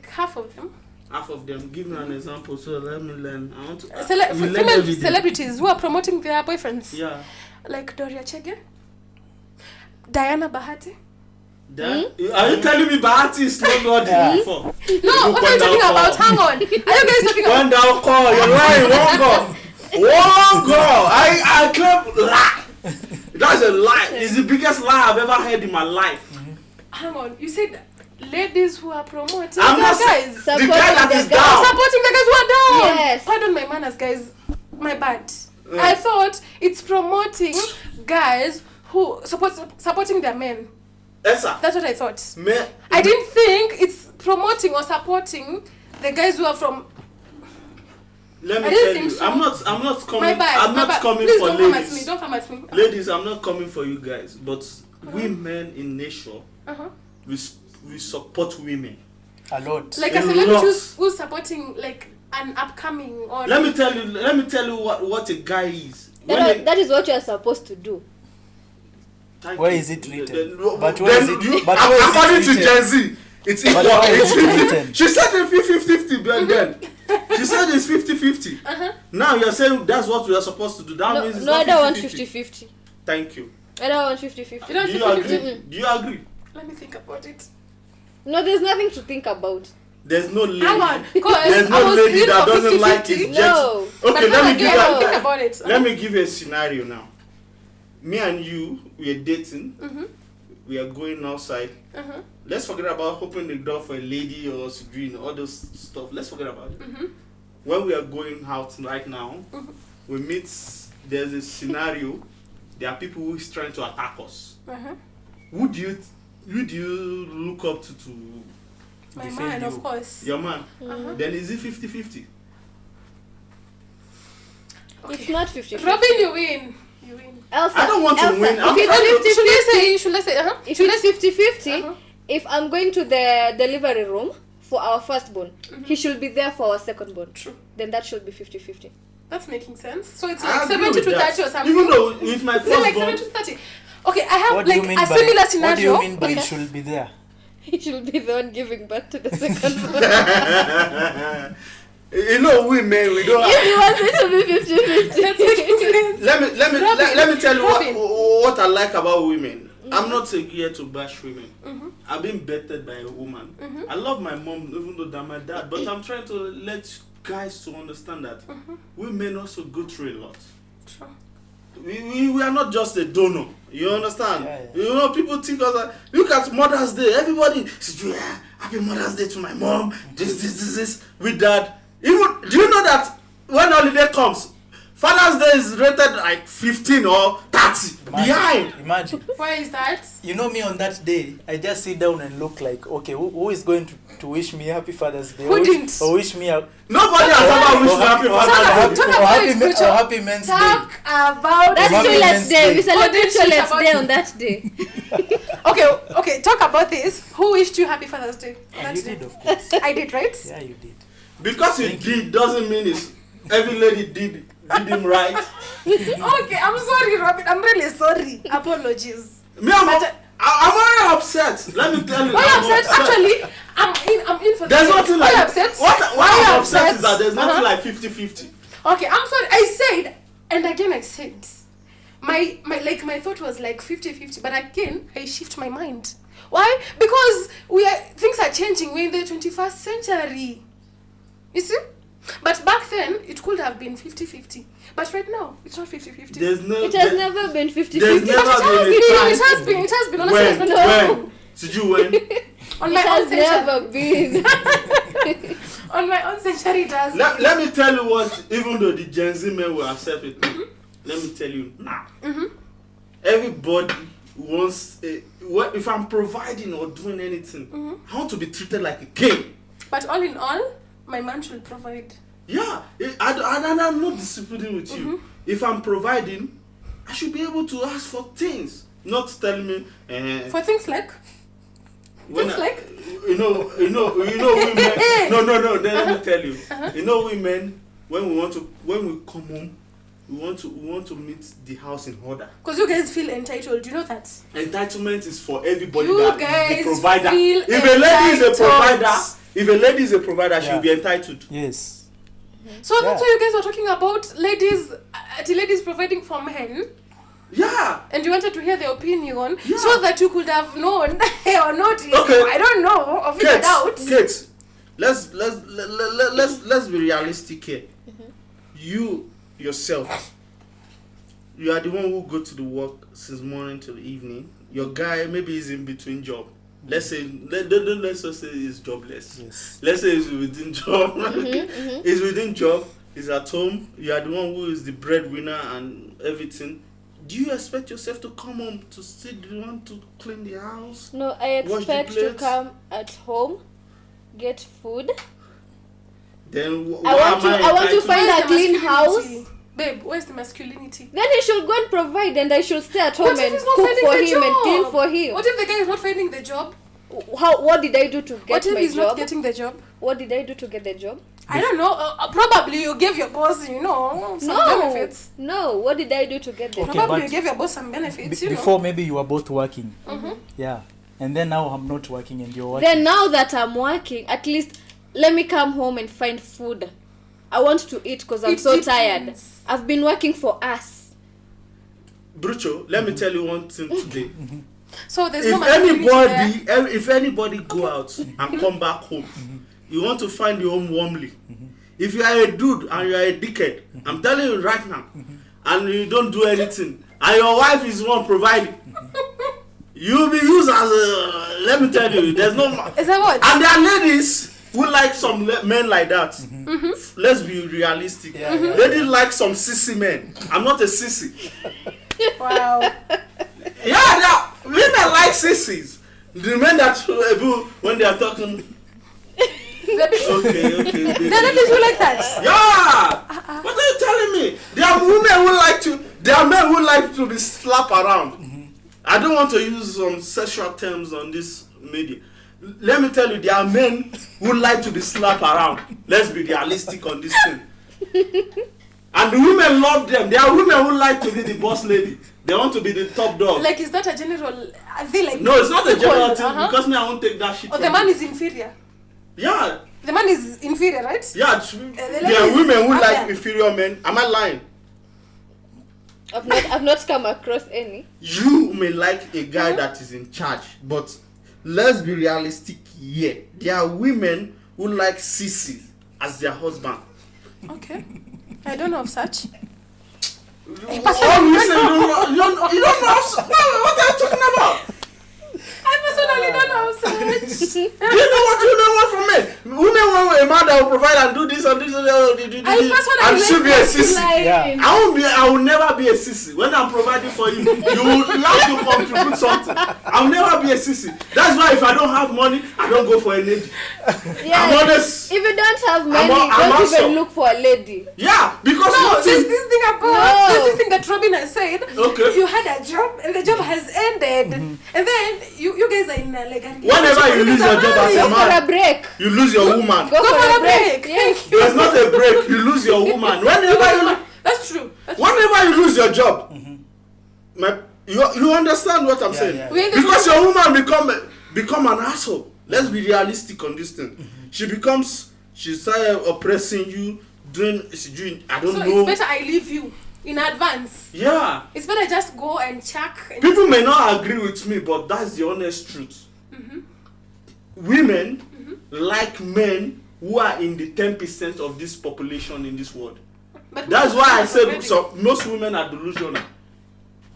Speaker 1: half of them.
Speaker 2: Half of them. Give me an example so let me learn. I want to
Speaker 1: Female celebrities who are promoting their boyfriends.
Speaker 2: Yeah.
Speaker 1: Like Doria Chege, Diana Bahati.
Speaker 2: Are you telling me Bahati is not God before?
Speaker 1: No, what are you talking about? Hang on. Are you guys talking about?
Speaker 2: One down call, you're lying, one go. I claim lie. That's a lie. It's the biggest lie I've ever heard in my life.
Speaker 1: Hang on. You said ladies who are promoting
Speaker 2: I'm not
Speaker 1: guys.
Speaker 2: the guy that is down.
Speaker 1: Supporting the guys who are down.
Speaker 3: Yes.
Speaker 1: Pardon my manners, guys. My bad. I thought it's promoting guys who supporting their men.
Speaker 2: Esa.
Speaker 1: That's what I thought. I didn't think it's promoting or supporting the guys who are from.
Speaker 2: Let me
Speaker 1: I didn't
Speaker 2: tell
Speaker 1: think
Speaker 2: you,
Speaker 1: so.
Speaker 2: I'm not coming.
Speaker 1: My bad.
Speaker 2: I'm not coming
Speaker 1: Please
Speaker 2: for
Speaker 1: don't
Speaker 2: ladies.
Speaker 1: Don't come at me.
Speaker 2: Ladies, I'm not coming for you guys, but women in nature, we support women.
Speaker 4: A lot.
Speaker 1: Like a celebrity who's supporting like an upcoming or.
Speaker 2: Let me tell you what a guy is.
Speaker 3: That is what you are supposed to do.
Speaker 4: Where is it written? But
Speaker 2: where is it? According to Gen Z, it's equal. She said it's 50-50 back then. She said it's 50-50. Now you're saying that's what we are supposed to do. That means it's not 50-50.
Speaker 3: I don't want 50-50.
Speaker 2: Thank you.
Speaker 3: I don't want 50-50.
Speaker 2: Do you agree? Do you agree?
Speaker 1: Let me think about it.
Speaker 3: No, there's nothing to think about.
Speaker 2: There's no lady.
Speaker 1: Hang on, because
Speaker 2: there's no lady that doesn't like his jet.
Speaker 3: No.
Speaker 2: Okay,
Speaker 1: let
Speaker 2: me give you a scenario now. Me and you, we are dating. We are going outside. Let's forget about opening the door for a lady or doing all those stuff. Let's forget about it. When we are going out right now, we meet. There's a scenario. There are people who is trying to attack us. Who do you look up to
Speaker 1: my man, of course.
Speaker 2: Your man. Then is it 50-50?
Speaker 3: Okay. It's not 50-50.
Speaker 1: Robin, you win.
Speaker 3: Elsa,
Speaker 2: I don't want to win.
Speaker 1: Should I say?
Speaker 3: If it's 50-50, if I'm going to the delivery room for our firstborn, he should be there for our secondborn.
Speaker 1: True.
Speaker 3: Then that should be 50-50.
Speaker 1: That's making sense. So it's like 70 to 30 or something.
Speaker 2: Even though it's my firstborn.
Speaker 1: Like 70 to 30. Okay, I have
Speaker 4: What
Speaker 1: like a similar scenario.
Speaker 4: What do you mean by it should be there?
Speaker 3: He should be the one giving birth to the secondborn.
Speaker 2: You know, we men, we don't.
Speaker 3: If you want it to be 50-50.
Speaker 2: Let me tell you what I like about women. I'm not here to bash women. I've been bettered by a woman. I love my mom, even though they're my dad. But I'm trying to let guys to understand that women also go through a lot.
Speaker 1: Sure.
Speaker 2: We are not just a donor. You understand?
Speaker 4: Yeah.
Speaker 2: You know, people think us like, look at Mother's Day. Everybody says, yeah, happy Mother's Day to my mom. This with that. Even do you know that when holiday comes, Father's Day is rated like 15 or 30? party behind.
Speaker 4: Imagine.
Speaker 1: Why is that?
Speaker 4: You know me on that day, I just sit down and look like, okay, who is going to wish me happy Father's Day?
Speaker 1: Who didn't?
Speaker 4: Or wish me a
Speaker 2: Nobody has ever wished you happy Father's Day.
Speaker 4: or happy Men's Day.
Speaker 1: Talk about
Speaker 3: That's
Speaker 4: Happy
Speaker 3: Cholet's
Speaker 4: Men's
Speaker 3: Day.
Speaker 4: Day.
Speaker 3: We celebrate
Speaker 1: What did she
Speaker 3: Cholet's
Speaker 1: about
Speaker 3: Day
Speaker 1: you?
Speaker 3: on that day.
Speaker 1: Okay, talk about this. Who wished you happy Father's Day?
Speaker 4: And you did, of course.
Speaker 1: I did, right?
Speaker 4: Yeah, you did.
Speaker 2: Because you did doesn't mean it's every lady did him right.
Speaker 1: Okay, I'm sorry, Robin. I'm really sorry. Apologies.
Speaker 2: Me, I'm already upset. Let me tell you.
Speaker 1: Why
Speaker 2: I'm
Speaker 1: upset? Actually, I'm in for
Speaker 2: There's
Speaker 1: the
Speaker 2: nothing
Speaker 1: Why
Speaker 2: like
Speaker 1: upset?
Speaker 2: why I'm upset
Speaker 1: upset?
Speaker 2: is that there's nothing
Speaker 1: Uh-huh.
Speaker 2: like 50-50.
Speaker 1: Okay, I'm sorry. I said, and again I said, my thought was like 50-50, but again I shift my mind. Why? Because things are changing. We're in the 21st century. You see? But back then it could have been 50-50. But right now it's not 50-50.
Speaker 2: There's no.
Speaker 3: It has never been 50-50.
Speaker 2: There's never been a time.
Speaker 1: It has been. Honestly, it's not
Speaker 2: When? Did you win?
Speaker 1: on
Speaker 3: It
Speaker 1: my
Speaker 3: has
Speaker 1: own century.
Speaker 3: never been.
Speaker 1: On my own century, it has.
Speaker 2: Let me tell you what. Even though the Gen Z men will accept it, let me tell you now. Everybody wants. If I'm providing or doing anything, I want to be treated like a king.
Speaker 1: But all in all, my man should provide.
Speaker 2: Yeah, I'm not disputing with you. If I'm providing, I should be able to ask for things, not tell me.
Speaker 1: For things like.
Speaker 2: When
Speaker 1: Things like.
Speaker 2: you know women. No. Let me tell you. You know women, when we come home, we want to meet the house in order.
Speaker 1: Because you guys feel entitled, you know that.
Speaker 2: Entitlement is for everybody.
Speaker 1: You
Speaker 2: that
Speaker 1: guys
Speaker 2: is the provider.
Speaker 1: feel
Speaker 2: If a lady is a
Speaker 1: entitled.
Speaker 2: provider, she'll be entitled.
Speaker 4: Yes.
Speaker 1: So that's why you guys were talking about ladies providing for men.
Speaker 2: Yeah.
Speaker 1: And you wanted to hear their opinion,
Speaker 2: Yeah.
Speaker 1: so that you could have known or noticed.
Speaker 2: Okay.
Speaker 1: I don't know, or figured out.
Speaker 2: Kate, let's be realistic here. You yourself, you are the one who go to the work since morning till evening. Your guy maybe is in between job. Let's say let's just say he's jobless.
Speaker 4: Yes.
Speaker 2: Let's say he's within job. He's within job. He's at home. You are the one who is the breadwinner and everything. Do you expect yourself to come home to sit? Do you want to clean the house?
Speaker 3: No, I
Speaker 2: Wash the
Speaker 3: expect to
Speaker 2: plates?
Speaker 3: come at home, get food.
Speaker 2: Then
Speaker 3: I want to find
Speaker 1: Where's
Speaker 3: a
Speaker 1: the
Speaker 3: clean
Speaker 1: masculinity?
Speaker 3: house.
Speaker 1: Babe, where's the masculinity?
Speaker 3: Then he should go and provide, and I should stay at home
Speaker 1: What if
Speaker 3: and
Speaker 1: he's not
Speaker 3: cook
Speaker 1: finding
Speaker 3: for
Speaker 1: the
Speaker 3: him and
Speaker 1: job?
Speaker 3: clean for him.
Speaker 1: What if the guy is not finding the job?
Speaker 3: What did I do to get
Speaker 1: What if
Speaker 3: my
Speaker 1: he's not
Speaker 3: job?
Speaker 1: getting the job?
Speaker 3: What did I do to get the job?
Speaker 1: I don't know. Probably you gave your boss, some benefits.
Speaker 3: No. What did I do to get the
Speaker 4: Okay,
Speaker 3: job?
Speaker 1: Probably
Speaker 4: but
Speaker 1: you gave your boss some benefits,
Speaker 4: Before maybe you were both working. Yeah. And then now I'm not working and you're working.
Speaker 3: Then now that I'm working, at least let me come home and find food. I want to eat because I'm
Speaker 1: It
Speaker 3: so
Speaker 1: depends.
Speaker 3: tired. I've been working for us.
Speaker 2: Brucho, let me tell you one thing today.
Speaker 1: So there's no masculinity there.
Speaker 2: If anybody go out and come back home, you want to find your home warmly. If you are a dude and you are a dickhead, I'm telling you right now, and you don't do anything, and your wife is the one providing, you'll be used as a. Let me tell you, there's no.
Speaker 1: Is that what?
Speaker 2: And there are ladies who like some men like that. Let's be realistic. Ladies like some sissy men. I'm not a sissy.
Speaker 1: Wow.
Speaker 2: Yeah, women like sissies. The men that when they are talking. Okay.
Speaker 1: The ladies who like that.
Speaker 2: Yeah. What are you telling me? There are women who like to. There are men who like to be slapped around. I don't want to use some sexual terms on this media. Let me tell you, there are men who like to be slapped around. Let's be realistic on this thing. And the women love them. There are women who like to be the boss lady. They want to be the top dog.
Speaker 1: Like, is that a general? Are they like?
Speaker 2: No, it's not a
Speaker 1: equal?
Speaker 2: general thing because me, I won't take that shit.
Speaker 1: Oh,
Speaker 2: from
Speaker 1: the man
Speaker 2: you.
Speaker 1: is inferior.
Speaker 2: Yeah.
Speaker 1: The man is inferior, right?
Speaker 2: Yeah. There are women who like inferior men. Am I lying?
Speaker 3: I've not come across any.
Speaker 2: You may like a guy that is in charge, but let's be realistic here. There are women who like sissy as their husband.
Speaker 1: Okay. I don't know of such.
Speaker 2: Oh, you don't know. What are you talking about?
Speaker 1: I personally don't know of such.
Speaker 2: Do you know what women want from men? Women want a man that will provide and do this and this and still be a sissy.
Speaker 4: Yeah.
Speaker 2: I will never be a sissy. When I'm providing for you, you will have to contribute something. I'll never be a sissy. That's why if I don't have money, I don't go for a lady.
Speaker 3: Yeah,
Speaker 2: I'm honest.
Speaker 3: if you don't have money,
Speaker 2: I'm
Speaker 3: don't
Speaker 2: also,
Speaker 3: even look for a lady.
Speaker 2: Yeah, because
Speaker 1: there's this thing about there's this thing that Robin has said.
Speaker 2: Okay.
Speaker 1: You had a job and the job has ended, and then you guys are in like a
Speaker 2: whenever you lose your job as a
Speaker 3: Go for
Speaker 2: man,
Speaker 3: a break.
Speaker 2: you lose your woman.
Speaker 3: Go for a break.
Speaker 1: Thank you.
Speaker 2: There's not a break. You lose your woman.
Speaker 1: That's true.
Speaker 2: Whenever you lose your job, you understand what I'm saying?
Speaker 4: Yeah.
Speaker 2: Because your woman become an asshole. Let's be realistic on this thing. She started oppressing you, doing I don't know.
Speaker 1: So it's better I leave you in advance.
Speaker 2: Yeah.
Speaker 1: It's better just go and check. And
Speaker 2: People may not agree with me, but that's the honest truth. Women like men who are in the 10% of this population in this world.
Speaker 1: But
Speaker 2: That's why I said most women are delusional.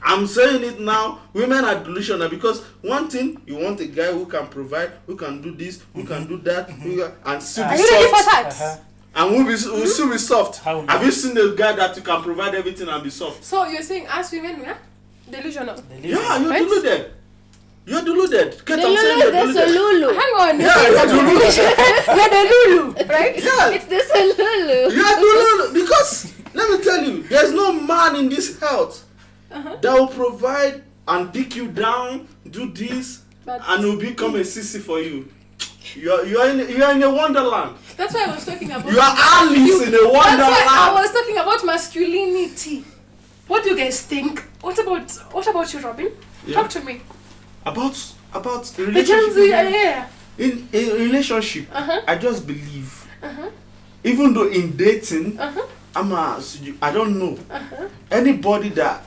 Speaker 2: I'm saying it now, women are delusional because one thing, you want a guy who can provide, who can do this, who can do that, and still be
Speaker 1: are you ready for
Speaker 2: soft.
Speaker 1: that?
Speaker 2: And will still be soft.
Speaker 4: How
Speaker 2: Have you seen a guy that you can provide everything and be soft?
Speaker 1: So you're saying us women, we are delusional.
Speaker 2: Yeah, you're
Speaker 1: Right?
Speaker 2: deluded. You're deluded. Get
Speaker 3: The
Speaker 2: I'm saying you're
Speaker 3: Lulu, that's a
Speaker 2: deluded.
Speaker 3: Lulu.
Speaker 1: Hang on.
Speaker 2: Yeah, you're deluded.
Speaker 1: We're the Lulu, right?
Speaker 2: Yeah.
Speaker 3: It's the Lulu.
Speaker 2: You are deluded because let me tell you, there's no man in this health that will provide and pick you down, do this,
Speaker 1: But-
Speaker 2: and will become a sissy for you. You're in a wonderland.
Speaker 1: That's why I was talking about.
Speaker 2: You are Alice in a
Speaker 1: That's why I
Speaker 2: wonderland.
Speaker 1: was talking about masculinity. What do you guys think? What about you, Robin?
Speaker 2: Yeah.
Speaker 1: Talk to me.
Speaker 2: About
Speaker 1: The Gen
Speaker 2: relationship.
Speaker 1: Z, yeah.
Speaker 2: In a relationship,
Speaker 1: Uh-huh.
Speaker 2: I just believe, even though in dating, I don't know, anybody that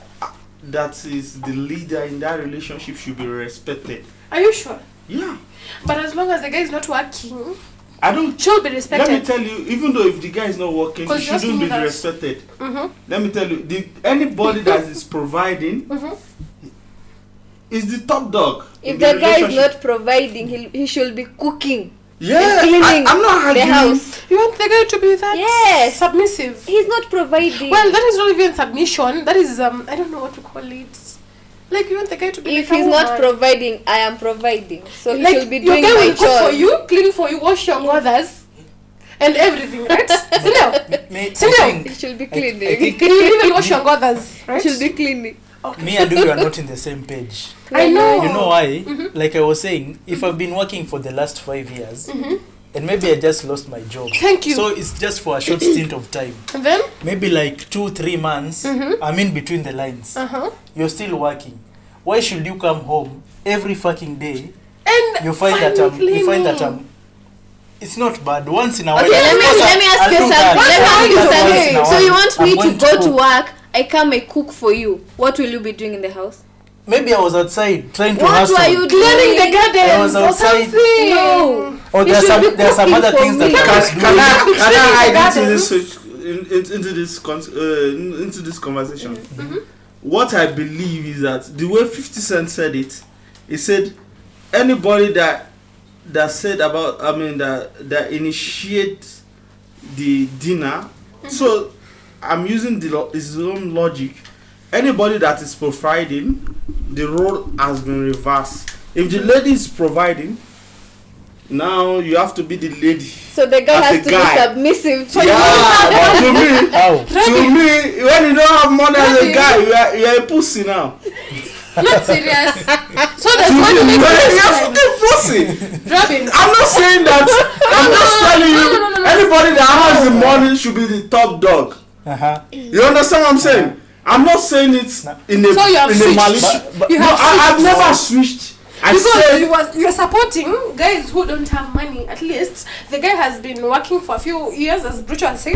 Speaker 2: is the leader in that relationship should be respected.
Speaker 1: Are you sure?
Speaker 2: Yeah.
Speaker 1: But as long as the guy is not working,
Speaker 2: I don't.
Speaker 1: she'll be
Speaker 2: Let
Speaker 1: respected.
Speaker 2: me tell you, even though if the guy is not working, he
Speaker 1: 'Cause you're
Speaker 2: shouldn't be
Speaker 1: asking me that.
Speaker 2: respected. Let me tell you, anybody that is providing is the top dog.
Speaker 3: If
Speaker 2: in
Speaker 3: the guy is
Speaker 2: relationship.
Speaker 3: not providing, he should be cooking.
Speaker 2: Yeah,
Speaker 3: cleaning
Speaker 2: I'm not
Speaker 3: the
Speaker 2: arguing.
Speaker 3: house.
Speaker 1: You want the guy to be that
Speaker 3: Yes.
Speaker 1: submissive?
Speaker 3: He's not providing.
Speaker 1: Well, that is not even submission. That is I don't know what to call it. Like you want the guy to be
Speaker 3: if
Speaker 1: like a
Speaker 3: he's not
Speaker 1: woman.
Speaker 3: providing, I am providing. So he
Speaker 1: Like
Speaker 3: should be
Speaker 1: your
Speaker 3: doing
Speaker 1: guy
Speaker 3: my
Speaker 1: will cook for
Speaker 3: chores.
Speaker 1: you, clean for you, wash your clothes, and everything, right?
Speaker 4: Me,
Speaker 1: Sindio?
Speaker 3: He should be
Speaker 4: I
Speaker 3: cleaning.
Speaker 4: think-
Speaker 1: Can you even wash your clothes,
Speaker 3: He
Speaker 1: right?
Speaker 3: should be cleaning.
Speaker 4: me and you are not in the same page.
Speaker 1: I know.
Speaker 4: You know why? Like I was saying, if I've been working for the last 5 years, and maybe I just lost my job.
Speaker 1: Thank you.
Speaker 4: So it's just for a short stint of time.
Speaker 1: And then?
Speaker 4: Maybe like 2-3 months. I'm in between the lines. You're still working. Why should you come home every fucking day?
Speaker 1: And
Speaker 4: You find that it's not bad. Once in a while.
Speaker 3: Okay, let me ask
Speaker 4: I'll
Speaker 3: you
Speaker 4: do that.
Speaker 3: something. Let me ask you
Speaker 4: Once in a
Speaker 3: something.
Speaker 4: while,
Speaker 3: So you want me
Speaker 4: I'm
Speaker 3: to
Speaker 4: going
Speaker 3: go to
Speaker 4: cook.
Speaker 3: work? I come and cook for you. What will you be doing in the house?
Speaker 4: Maybe I was outside trying to
Speaker 3: What
Speaker 4: hustle.
Speaker 3: were you
Speaker 1: cleaning the
Speaker 3: doing?
Speaker 1: garden
Speaker 4: I was
Speaker 1: or
Speaker 4: outside.
Speaker 1: something.
Speaker 3: No.
Speaker 4: Or
Speaker 3: You
Speaker 4: there's
Speaker 3: should be
Speaker 4: some
Speaker 3: cooking
Speaker 4: other
Speaker 3: for
Speaker 4: things that
Speaker 3: me.
Speaker 4: I was doing.
Speaker 2: Can I add
Speaker 1: Gardens.
Speaker 2: into this conversation? What I believe is that the way 50 Cent said it, he said anybody that said about that initiate the dinner. So I'm using his own logic. Anybody that is providing, the role has been reversed. If the lady is providing, now you have to be the lady.
Speaker 3: So the guy
Speaker 2: As
Speaker 3: has
Speaker 2: a
Speaker 3: to
Speaker 2: guy.
Speaker 3: be submissive. So
Speaker 2: Yeah, but to me,
Speaker 4: How?
Speaker 2: when you don't have money as a guy, you are a pussy now.
Speaker 1: Not serious. So
Speaker 2: To
Speaker 1: there's
Speaker 2: me,
Speaker 1: one
Speaker 2: you
Speaker 1: thing.
Speaker 2: are a fucking pussy.
Speaker 1: Robin.
Speaker 2: I'm not saying that. I'm just telling you,
Speaker 1: No.
Speaker 2: anybody that has the money should be the top dog. You understand what I'm saying? I'm not saying it in a
Speaker 1: So you have switched.
Speaker 2: malicious.
Speaker 1: You
Speaker 2: No,
Speaker 1: have
Speaker 2: I've
Speaker 1: switched.
Speaker 2: never switched. I
Speaker 1: Because
Speaker 2: said
Speaker 1: you're supporting guys who don't have money. At least the guy has been working for a few years, as Brucho has said,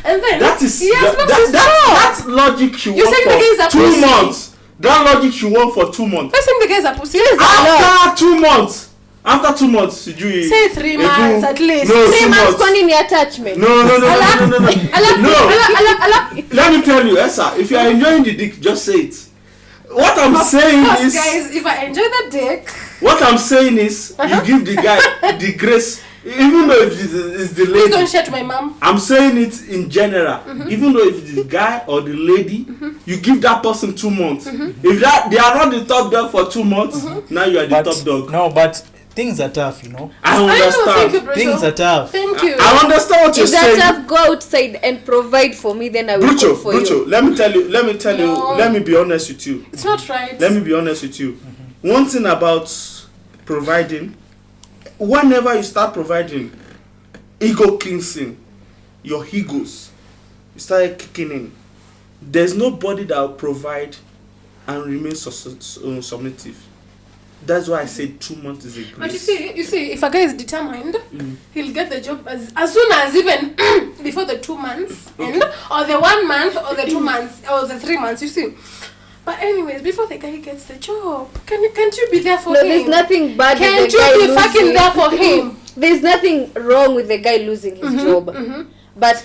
Speaker 1: and then
Speaker 2: that is
Speaker 1: he has lost his job.
Speaker 2: that logic you
Speaker 1: You're
Speaker 2: want
Speaker 1: saying the guy is a
Speaker 2: for 2
Speaker 1: pussy.
Speaker 2: months. That logic you want for 2 months.
Speaker 1: Let's say the guy is a pussy.
Speaker 2: After 2 months. After 2 months, you
Speaker 1: Say 3 months at least.
Speaker 2: No,
Speaker 3: 3
Speaker 2: 2
Speaker 3: months
Speaker 2: months.
Speaker 3: on in the attachment.
Speaker 2: No. Let me tell you, Esa, if you are enjoying the dick, just say it. What I'm saying is,
Speaker 1: guys, if I enjoy the dick,
Speaker 2: what I'm saying is, you give the guy the grace even though if it's the
Speaker 1: Please
Speaker 2: lady,
Speaker 1: don't share to my mom.
Speaker 2: I'm saying it in general. Even though if it's the guy or the lady, you give that person 2 months. If they are not the top dog for 2 months, now you are the top dog.
Speaker 5: No, but things are tough,
Speaker 2: I understand.
Speaker 1: Thank you, Brucho.
Speaker 5: Things are tough.
Speaker 1: Thank you.
Speaker 2: I understand what you're
Speaker 3: If that
Speaker 2: saying.
Speaker 3: tough, go outside and provide for me, then I will cook for you.
Speaker 2: Let me tell you,
Speaker 1: No.
Speaker 2: let me be honest with you.
Speaker 1: It's not right.
Speaker 2: Let me be honest with you. One thing about providing, whenever you start providing, ego cleansing, your egos, you start kicking in. There's nobody that will provide and remain submissive. That's why I said 2 months is a grace.
Speaker 1: But you see, if a guy is determined, he'll get the job as soon as even before the 2 months end, or the 1 month, or the 2 months, or the 3 months. You see. But anyways, before the guy gets the job, can't you be there for him?
Speaker 3: No, there's nothing bad with the guy
Speaker 1: Can't you be
Speaker 3: losing.
Speaker 1: fucking there for him?
Speaker 3: There's nothing wrong with the guy losing his job. But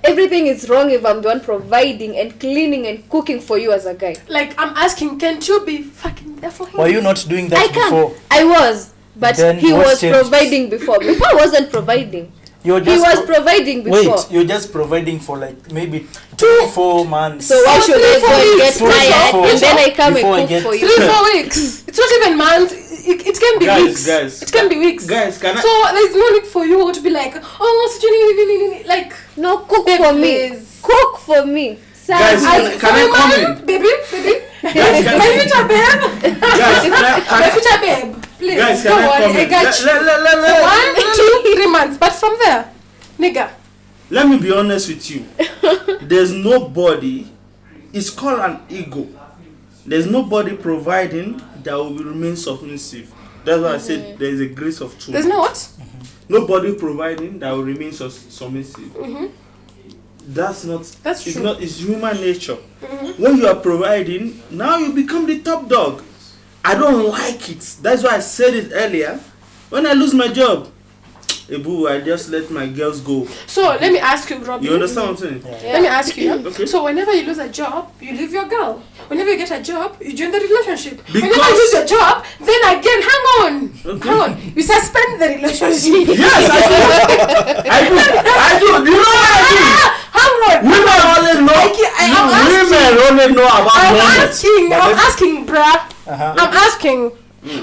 Speaker 3: everything is wrong if I'm the one providing and cleaning and cooking for you as a guy.
Speaker 1: Like, I'm asking, can't you be fucking there for him?
Speaker 5: Were you not doing that
Speaker 3: I can.
Speaker 5: before?
Speaker 3: I was, but
Speaker 5: Then
Speaker 3: he
Speaker 5: what's
Speaker 3: was
Speaker 5: changed?
Speaker 3: providing before. Before I wasn't providing.
Speaker 5: You're
Speaker 3: He
Speaker 5: just
Speaker 3: was providing before.
Speaker 5: Wait, you're just providing for like maybe 4 months.
Speaker 3: So why should I go and get
Speaker 5: 3
Speaker 3: tired
Speaker 5: before-
Speaker 3: and then I come
Speaker 5: before I
Speaker 3: and
Speaker 5: get-
Speaker 3: cook for you?
Speaker 1: 3-4 weeks. It's not even months. It can be weeks.
Speaker 2: Guys,
Speaker 1: it can be weeks.
Speaker 2: Guys, can I?
Speaker 1: So there's no need for you to be like, oh, like,
Speaker 3: No, cook
Speaker 1: babe,
Speaker 3: for me.
Speaker 1: please.
Speaker 3: Cook for me.
Speaker 2: Guys,
Speaker 3: Serve
Speaker 2: can
Speaker 3: me.
Speaker 2: I come in?
Speaker 1: Baby.
Speaker 2: Guys, can
Speaker 1: My future babe.
Speaker 2: Guys,
Speaker 1: My future babe. Please.
Speaker 2: guys, can
Speaker 1: Don't
Speaker 2: I
Speaker 1: worry,
Speaker 2: come
Speaker 1: I
Speaker 2: in?
Speaker 1: got you. 1, 2, 3 months. But from there, nigga.
Speaker 2: Let me be honest with you. There's nobody. It's called an ego. There's nobody providing that will remain submissive. That's why I said there is a grace of 2.
Speaker 1: There's no what?
Speaker 2: Nobody providing that will remain submissive. That's not.
Speaker 1: That's
Speaker 2: it's
Speaker 1: true.
Speaker 2: not. It's human nature. When you are providing, now you become the top dog. I don't like it. That's why I said it earlier. When I lose my job, Ebu, I just let my girls go.
Speaker 1: So let me ask you, Robbie.
Speaker 2: You understand what I'm saying?
Speaker 1: Let me ask you.
Speaker 2: Okay.
Speaker 1: So whenever you lose a job, you leave your girl. Whenever you get a job, you join the relationship. Whenever
Speaker 2: Because-
Speaker 1: you lose your job, then again, hang on.
Speaker 2: Okay.
Speaker 1: Hang on. You suspend the relationship.
Speaker 2: Yes, I do. I do. Do you know what I do?
Speaker 1: Hang on.
Speaker 2: Women only know. Women only know about money.
Speaker 1: I'm asking, bruh. I'm asking.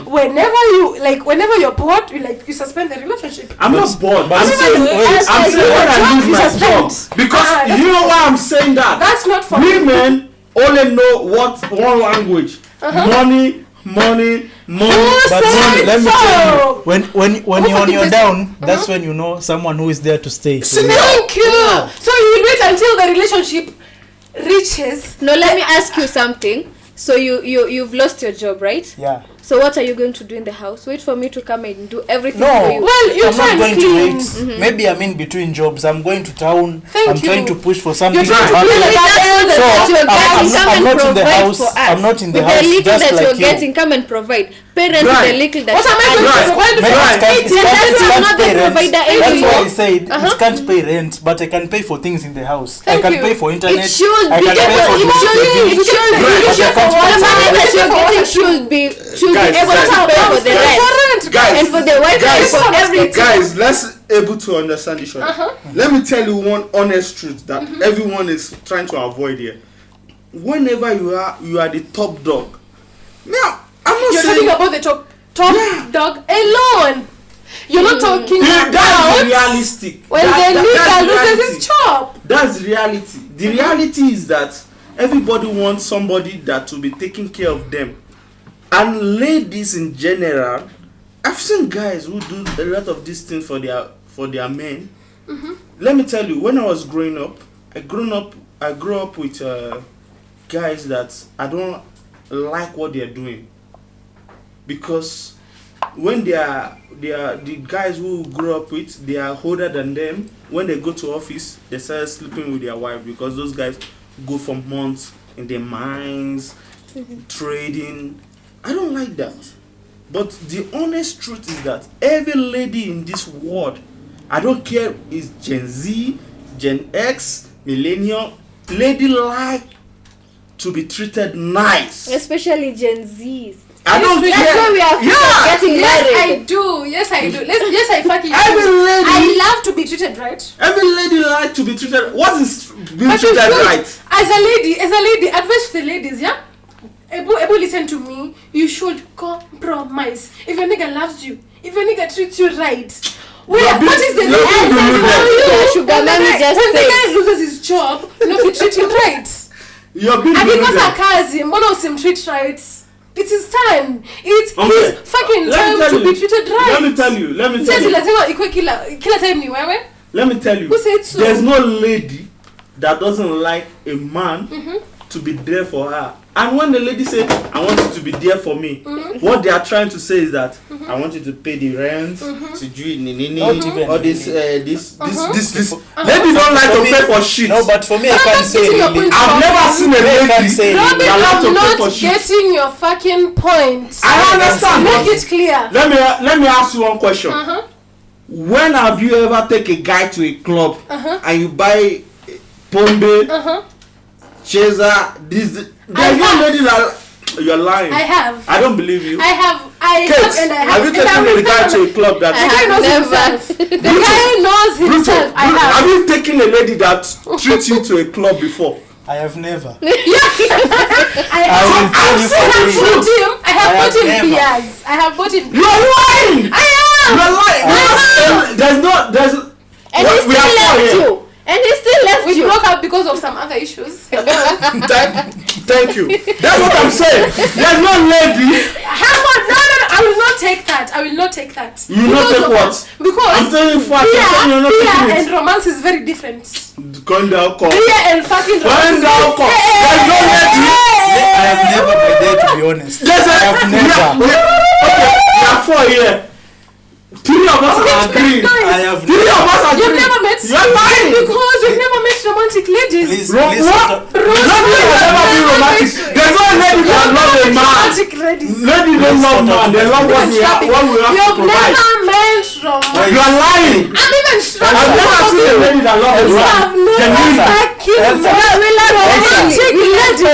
Speaker 1: Whenever you're bored, you suspend the relationship.
Speaker 2: I'm not bored.
Speaker 5: but
Speaker 2: I'm
Speaker 5: it's
Speaker 2: saying,
Speaker 5: wait,
Speaker 2: I'm saying when I lose
Speaker 1: you
Speaker 2: my
Speaker 1: suspend.
Speaker 2: job. Because
Speaker 1: That's-
Speaker 2: you know why I'm saying that?
Speaker 1: That's not for me.
Speaker 2: Women only know one language. Money.
Speaker 5: But
Speaker 1: said
Speaker 5: let me
Speaker 1: so?
Speaker 5: tell you, when you're on your
Speaker 1: this-
Speaker 5: down, that's when you know someone who is there to stay. So
Speaker 1: Thank you. So you will wait until the relationship reaches.
Speaker 3: No, let me ask you something. So you've lost your job, right?
Speaker 5: yeah.
Speaker 3: So what are you going to do in the house? Wait for me to come and do everything
Speaker 5: No,
Speaker 3: for you.
Speaker 1: Well, you
Speaker 5: I'm not
Speaker 1: try
Speaker 5: going
Speaker 1: and
Speaker 5: to
Speaker 1: clean.
Speaker 5: wait. Maybe I'm in between jobs. I'm going to town.
Speaker 1: Thank
Speaker 5: I'm trying
Speaker 1: you.
Speaker 5: to push for something
Speaker 1: You're
Speaker 5: to
Speaker 1: trying to
Speaker 5: happen.
Speaker 1: be like that.
Speaker 5: So
Speaker 3: That you're getting, come
Speaker 5: I'm
Speaker 3: and
Speaker 5: not in the
Speaker 3: provide
Speaker 5: house.
Speaker 3: for us.
Speaker 5: I'm not in the
Speaker 3: With
Speaker 5: house
Speaker 3: the little
Speaker 5: just
Speaker 3: that
Speaker 5: like
Speaker 3: you're
Speaker 5: you.
Speaker 3: getting, come and provide. Parents
Speaker 2: Right.
Speaker 3: the little that
Speaker 1: What am I
Speaker 3: you're
Speaker 1: going to
Speaker 2: Right.
Speaker 1: provide
Speaker 5: Maybe
Speaker 1: for?
Speaker 5: it can't, it
Speaker 3: Then
Speaker 5: can't,
Speaker 3: that's
Speaker 5: it
Speaker 3: why I'm
Speaker 5: can't
Speaker 3: not
Speaker 5: pay
Speaker 3: the
Speaker 5: rent.
Speaker 3: provider
Speaker 5: That's
Speaker 3: anymore.
Speaker 5: why I said it can't pay rent, but I can pay for things in the house. I
Speaker 1: Thank
Speaker 5: can
Speaker 1: you.
Speaker 5: pay for internet.
Speaker 3: It should
Speaker 5: I
Speaker 3: be
Speaker 5: can pay
Speaker 3: able.
Speaker 5: for
Speaker 3: It
Speaker 5: the
Speaker 3: should
Speaker 5: TV.
Speaker 3: be. It should be.
Speaker 5: Right.
Speaker 3: It should
Speaker 5: I can't
Speaker 3: be. The
Speaker 5: pay
Speaker 3: money
Speaker 5: for
Speaker 3: that you're
Speaker 1: it.
Speaker 3: getting should be
Speaker 2: Guys,
Speaker 3: able to
Speaker 2: guys.
Speaker 3: pay for the rent
Speaker 2: Guys,
Speaker 3: and for the Wi-Fi
Speaker 2: guys,
Speaker 3: for everything.
Speaker 2: Guys, let's able to understand each other. Let me tell you one honest truth that everyone is trying to avoid here. Whenever you are the top dog. Now, I'm not
Speaker 1: You're
Speaker 2: saying
Speaker 1: talking about the top dog alone. You're not talking
Speaker 2: that's
Speaker 1: about
Speaker 2: realistic.
Speaker 1: when the
Speaker 2: That's
Speaker 1: nigga
Speaker 2: reality.
Speaker 1: loses his job.
Speaker 2: That's reality. The reality is that everybody wants somebody that will be taking care of them. And ladies in general, I've seen guys who do a lot of these things for their men. Let me tell you, when I was growing up, I grew up with guys that I don't like what they're doing, because when they are the guys who grew up with, they are older than them. When they go to office, they start sleeping with their wife, because those guys go for months in their mines, trading. I don't like that. But the honest truth is that every lady in this world, I don't care is Gen Z, Gen X, Millennial, lady like to be treated nice.
Speaker 3: Especially Gen Zs.
Speaker 2: I don't care.
Speaker 3: That's why we are getting married.
Speaker 1: I do. Yes, I do. Yes, I fucking do.
Speaker 2: Every lady,
Speaker 1: I love to be treated right.
Speaker 2: every lady like to be treated. What is being
Speaker 1: But
Speaker 2: treated right?
Speaker 1: As a lady, advice to the ladies, yeah? Able listen to me. You should compromise. If a nigga loves you, if a nigga treats you right, what is the
Speaker 3: Sugar mommy just
Speaker 1: when the
Speaker 3: said.
Speaker 1: guy loses his job, no, he treat him right.
Speaker 2: You're being
Speaker 1: And because
Speaker 2: deluded.
Speaker 1: I kazi, mbona usimtreat right? It's his time. It's
Speaker 2: Okay.
Speaker 1: his fucking
Speaker 2: Let me
Speaker 1: time
Speaker 2: tell
Speaker 1: to
Speaker 2: you.
Speaker 1: be treated right.
Speaker 2: Let me tell you.
Speaker 1: Sisi lazima ikue kila time ni wewe.
Speaker 2: Let me tell you.
Speaker 1: Who said so?
Speaker 2: There's no lady that doesn't like a man to be there for her. And when the lady say, I want you to be there for me, what they are trying to say is that I want you to pay the rent, all this. Lady don't like to pay for shit.
Speaker 4: No, but for me, I
Speaker 1: I'm
Speaker 4: can't
Speaker 1: not
Speaker 4: say
Speaker 1: getting your
Speaker 4: really.
Speaker 1: point.
Speaker 2: I've never seen a lady
Speaker 4: can't say
Speaker 1: Robin,
Speaker 2: that like
Speaker 1: I'm
Speaker 2: to pay for
Speaker 1: not
Speaker 2: shit.
Speaker 1: getting your fucking point.
Speaker 2: I understand.
Speaker 1: Make it clear.
Speaker 2: Let me ask you one question. When have you ever take a guy to a club and you buy Pombe, Chaser, this? There's no lady that you're lying.
Speaker 1: I have.
Speaker 2: I don't believe you.
Speaker 1: I have
Speaker 2: Kate,
Speaker 1: and I have.
Speaker 2: have you taken a guy to a club that?
Speaker 1: The guy knows himself. The guy knows himself. I have.
Speaker 2: Have you taken a lady that treats you to a club before?
Speaker 4: I have never.
Speaker 1: I have bought him. I have bought him beers. I have bought him.
Speaker 2: You're lying.
Speaker 1: I am.
Speaker 2: You're lying. There's.
Speaker 3: And he still left you. And he still left
Speaker 1: We
Speaker 3: you.
Speaker 1: broke up because of some other issues.
Speaker 2: Thank you. That's what I'm saying. There's no lady.
Speaker 1: No, I will not take that. I will not take that.
Speaker 2: You will not take what?
Speaker 1: Because
Speaker 2: I'm telling you facts. I'm saying you're not
Speaker 1: beer
Speaker 2: taking
Speaker 1: and
Speaker 2: it.
Speaker 1: romance is very different.
Speaker 2: Going down call.
Speaker 1: Beer and fucking
Speaker 2: Going
Speaker 1: romance.
Speaker 2: down call. There's no lady.
Speaker 4: I have never been there, to be honest.
Speaker 2: Yes,
Speaker 4: I have never.
Speaker 2: Okay, we are 4 here. 3 of us are agreeing.
Speaker 4: I have
Speaker 2: 3 of us are
Speaker 1: You've
Speaker 2: agreeing.
Speaker 1: never met.
Speaker 2: You're lying.
Speaker 1: Because you've never met romantic ladies.
Speaker 4: Please,
Speaker 2: What?
Speaker 4: please.
Speaker 2: Nobody has ever been romantic. There's no lady that love a man.
Speaker 1: Romantic ladies.
Speaker 2: Lady don't love man. They love what we have to
Speaker 1: You've
Speaker 2: provide.
Speaker 1: never met romantic.
Speaker 2: You are lying.
Speaker 1: I'm even sure.
Speaker 2: I've never seen a lady that loves a
Speaker 1: You
Speaker 2: man.
Speaker 1: have never fucking met romantic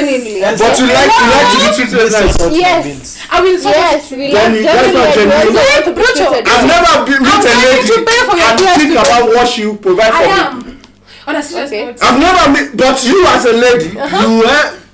Speaker 1: ladies.
Speaker 2: But you like to be treated nice.
Speaker 3: Yes.
Speaker 1: I will
Speaker 3: Yes, we love
Speaker 2: Jenny, that's not genuine. I've never met a lady
Speaker 1: to pay for your
Speaker 2: and
Speaker 1: beers
Speaker 2: think
Speaker 1: today.
Speaker 2: about what she will provide
Speaker 1: I
Speaker 2: for me.
Speaker 1: am. On a serious
Speaker 3: Okay.
Speaker 1: note.
Speaker 2: I've never met, but you as a lady, you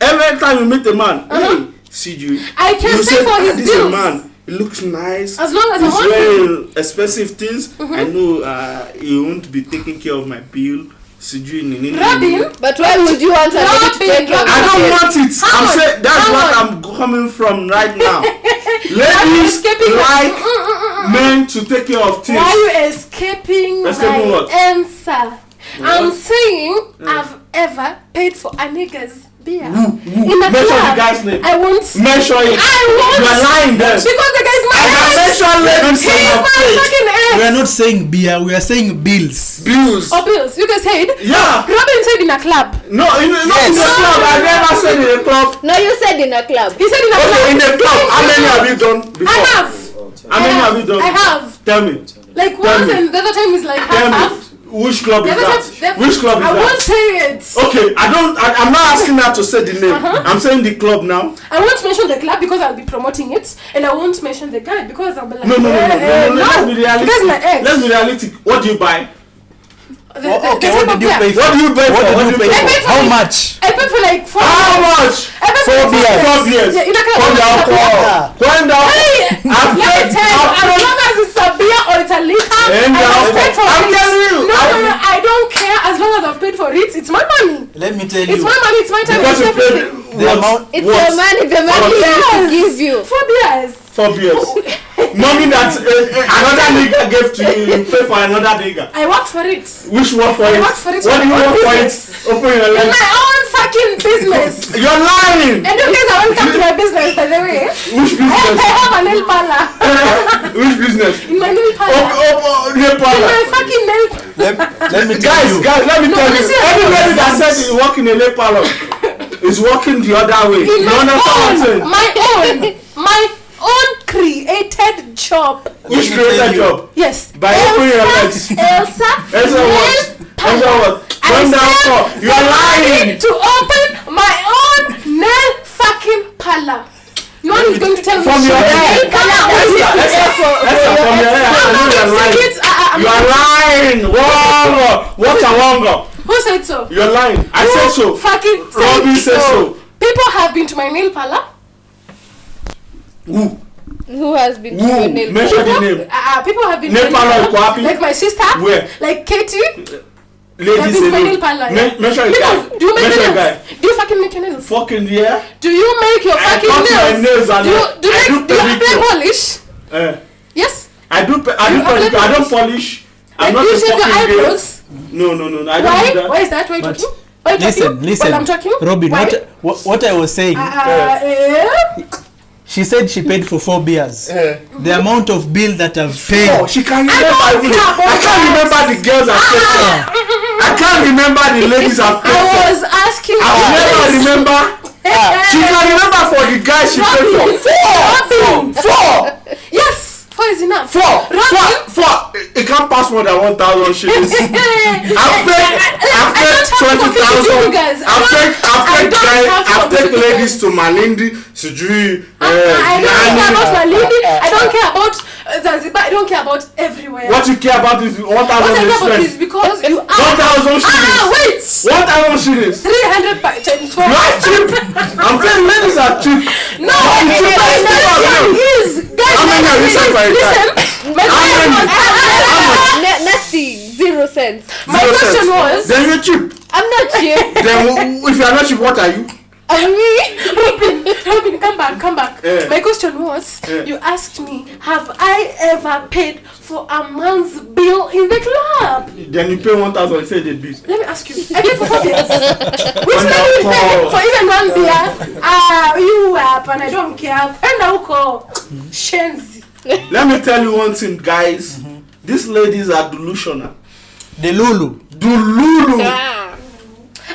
Speaker 2: every time you meet a man, hey, see you.
Speaker 1: I can
Speaker 2: You
Speaker 1: pay
Speaker 2: say,
Speaker 1: for his
Speaker 2: this is a
Speaker 1: bills.
Speaker 2: man. He looks nice.
Speaker 1: As long as I
Speaker 2: He's
Speaker 1: want to.
Speaker 2: wearing expensive things. I know he won't be taking care of my bill.
Speaker 1: Robin,
Speaker 3: But why would you want a lady to take care of
Speaker 2: I don't
Speaker 3: you?
Speaker 2: want it. I'm
Speaker 1: on,
Speaker 2: saying that's
Speaker 1: come
Speaker 2: what
Speaker 1: on.
Speaker 2: I'm coming from right now. Ladies
Speaker 1: escaping
Speaker 2: like men to take care of things.
Speaker 1: why are you escaping
Speaker 2: Escaping
Speaker 1: my
Speaker 2: what?
Speaker 1: answer? I'm
Speaker 2: What?
Speaker 1: saying I've ever paid for a nigga's beer. In a
Speaker 2: Mention the
Speaker 1: club.
Speaker 2: guy's name.
Speaker 1: I won't.
Speaker 2: Mention it.
Speaker 1: I won't.
Speaker 2: You are lying there.
Speaker 1: Because the guy's my
Speaker 2: I can
Speaker 1: ex.
Speaker 2: mention ladies
Speaker 1: He's
Speaker 2: in your
Speaker 1: my
Speaker 2: face.
Speaker 1: fucking ex.
Speaker 4: We are not saying beer, we are saying bills.
Speaker 2: Bills.
Speaker 1: Or bills. You guys said.
Speaker 2: Yeah.
Speaker 1: Robin said in a club.
Speaker 2: No, not in the club. I never said in a club.
Speaker 3: No, you said in a club.
Speaker 1: He said in a club.
Speaker 2: Okay, in the club. How many have you done before?
Speaker 1: I have.
Speaker 2: How many have you done?
Speaker 1: I have.
Speaker 2: Tell me.
Speaker 1: Like
Speaker 2: Tell
Speaker 1: once
Speaker 2: me.
Speaker 1: and the other time is like
Speaker 2: Tell
Speaker 1: half.
Speaker 2: me. Which club
Speaker 1: The
Speaker 2: is
Speaker 1: other
Speaker 2: that?
Speaker 1: time,
Speaker 2: Which club is
Speaker 1: I
Speaker 2: that?
Speaker 1: won't say it.
Speaker 2: Okay, I'm not asking her to say the name. I'm saying the club now.
Speaker 1: I won't mention the club because I'll be promoting it, and I won't mention the guy because I'll be like,
Speaker 2: No. Let's be realistic.
Speaker 1: That's my ex.
Speaker 2: Let's be realistic. What do you buy?
Speaker 4: Okay, what did you pay for?
Speaker 2: What do you pay for?
Speaker 4: What did you pay
Speaker 1: I paid
Speaker 4: for?
Speaker 1: for
Speaker 4: How
Speaker 1: like-
Speaker 4: much?
Speaker 1: I paid for like 4.
Speaker 2: How much?
Speaker 1: I paid for
Speaker 4: 4 beers.
Speaker 2: 4 beers.
Speaker 1: Yeah, in a club.
Speaker 2: Calm down,
Speaker 4: Yeah.
Speaker 2: calm down.
Speaker 1: Hey, let me tell you, as long as it's a beer or it's a liquor,
Speaker 2: And
Speaker 1: I have paid for
Speaker 2: I'm
Speaker 1: it.
Speaker 2: telling you.
Speaker 1: No, I don't care as long as I've paid for it. It's my money.
Speaker 4: Let me tell
Speaker 1: It's
Speaker 4: you.
Speaker 1: my money. It's my time.
Speaker 2: Because
Speaker 1: It's
Speaker 2: you paid
Speaker 1: everything.
Speaker 4: The amount.
Speaker 3: It's
Speaker 2: What?
Speaker 3: your money, the money he has to give you.
Speaker 1: 4 beers.
Speaker 2: 4 beers. Money that another nigga gave to you, you pay for another nigga.
Speaker 1: I worked for it.
Speaker 2: Which one for
Speaker 1: I
Speaker 2: it?
Speaker 1: work for it.
Speaker 2: What do you
Speaker 1: I
Speaker 2: work
Speaker 1: work
Speaker 2: for
Speaker 1: for
Speaker 2: it? Open your
Speaker 1: In
Speaker 2: legs.
Speaker 1: my own fucking business.
Speaker 2: You're lying.
Speaker 1: And you guys are welcome to my business, by the way.
Speaker 2: Which
Speaker 1: I
Speaker 2: business?
Speaker 1: have a nail parlor.
Speaker 2: Which business?
Speaker 1: In my nail parlor.
Speaker 2: Nail
Speaker 1: In
Speaker 2: parlor.
Speaker 1: my fucking nail.
Speaker 4: Let me tell
Speaker 2: Guys,
Speaker 4: you.
Speaker 2: let me
Speaker 1: No,
Speaker 2: tell you.
Speaker 1: listen.
Speaker 2: Everybody that says he work in a nail parlor is working the other way.
Speaker 1: In
Speaker 2: You understand what I'm saying?
Speaker 1: my own created job.
Speaker 2: Which
Speaker 4: Let me tell
Speaker 2: created
Speaker 4: you.
Speaker 2: job?
Speaker 1: Yes.
Speaker 2: By opening your legs.
Speaker 1: Elsa
Speaker 2: Elsa what? Elsa what? When down for? You are lying.
Speaker 1: to open my own nail fucking parlor. No one is going to tell me.
Speaker 2: From your head. From your head. You are lying. Wrong. What a wrong.
Speaker 1: Who said so?
Speaker 2: You're lying. I said so.
Speaker 1: Fucking
Speaker 2: Robin said so.
Speaker 1: People have been to my nail parlor.
Speaker 3: Who has been to your nail
Speaker 2: Mention the name.
Speaker 1: People have been
Speaker 2: Nail parlor.
Speaker 1: like my sister.
Speaker 2: Where?
Speaker 1: Like Katie.
Speaker 2: Ladies in
Speaker 1: nail parlor.
Speaker 2: Mention the guy.
Speaker 1: Do you make
Speaker 2: Mention
Speaker 1: your
Speaker 2: the
Speaker 1: nails?
Speaker 2: guy.
Speaker 1: Do you fucking make your nails?
Speaker 2: Fucking yeah.
Speaker 1: Do you make your fucking nails?
Speaker 2: My nails and
Speaker 1: Do you apply polish? Yes.
Speaker 2: I do polish. I don't polish. I'm not
Speaker 1: you
Speaker 2: a
Speaker 1: shave your
Speaker 2: fucking girl.
Speaker 1: eyebrows?
Speaker 2: No. I don't do that.
Speaker 1: Why is that? Why don't you?
Speaker 5: Listen,
Speaker 1: While I'm talking?
Speaker 5: Robin, what I was saying, she said she paid for 4 beers. The amount of bill that I've paid.
Speaker 2: Oh, she can't remember. I can't remember the girls I've paid for. I can't remember the ladies I've paid for.
Speaker 1: I was asking.
Speaker 2: I will never remember. She can remember for the guys she paid for. 4.
Speaker 1: Yes, 4 is enough.
Speaker 2: 4. It can't pass more than 1,000 shillings. I've paid 20,000. I've paid ladies to Malindi, Sujui.
Speaker 1: I don't care about Malindi. I don't care about Zanzibar. I don't care about everywhere.
Speaker 2: What you care about is 1,000
Speaker 1: What I care about is because you are
Speaker 2: 1,000 shillings.
Speaker 1: wait.
Speaker 2: 1,000 shillings.
Speaker 1: 300 times 4.
Speaker 2: You are cheap. I'm saying ladies are cheap.
Speaker 1: No, is guys.
Speaker 2: How many are you saying for a
Speaker 1: Listen,
Speaker 3: nothing. 0 cents.
Speaker 1: My question was.
Speaker 2: Then you're cheap.
Speaker 3: I'm not cheap.
Speaker 2: Then if you are not cheap, what are you?
Speaker 1: Robin, come back. My question was, you asked me, have I ever paid for a man's bill in the club?
Speaker 2: Then you pay 1,000 and say the bill.
Speaker 1: Let me ask you. I paid for 4 beers. Which one you pay for even 1 beer? You up and I don't care. And I'll call Shenzi.
Speaker 2: Let me tell you one thing, guys. These ladies are delusional.
Speaker 5: The Lulu.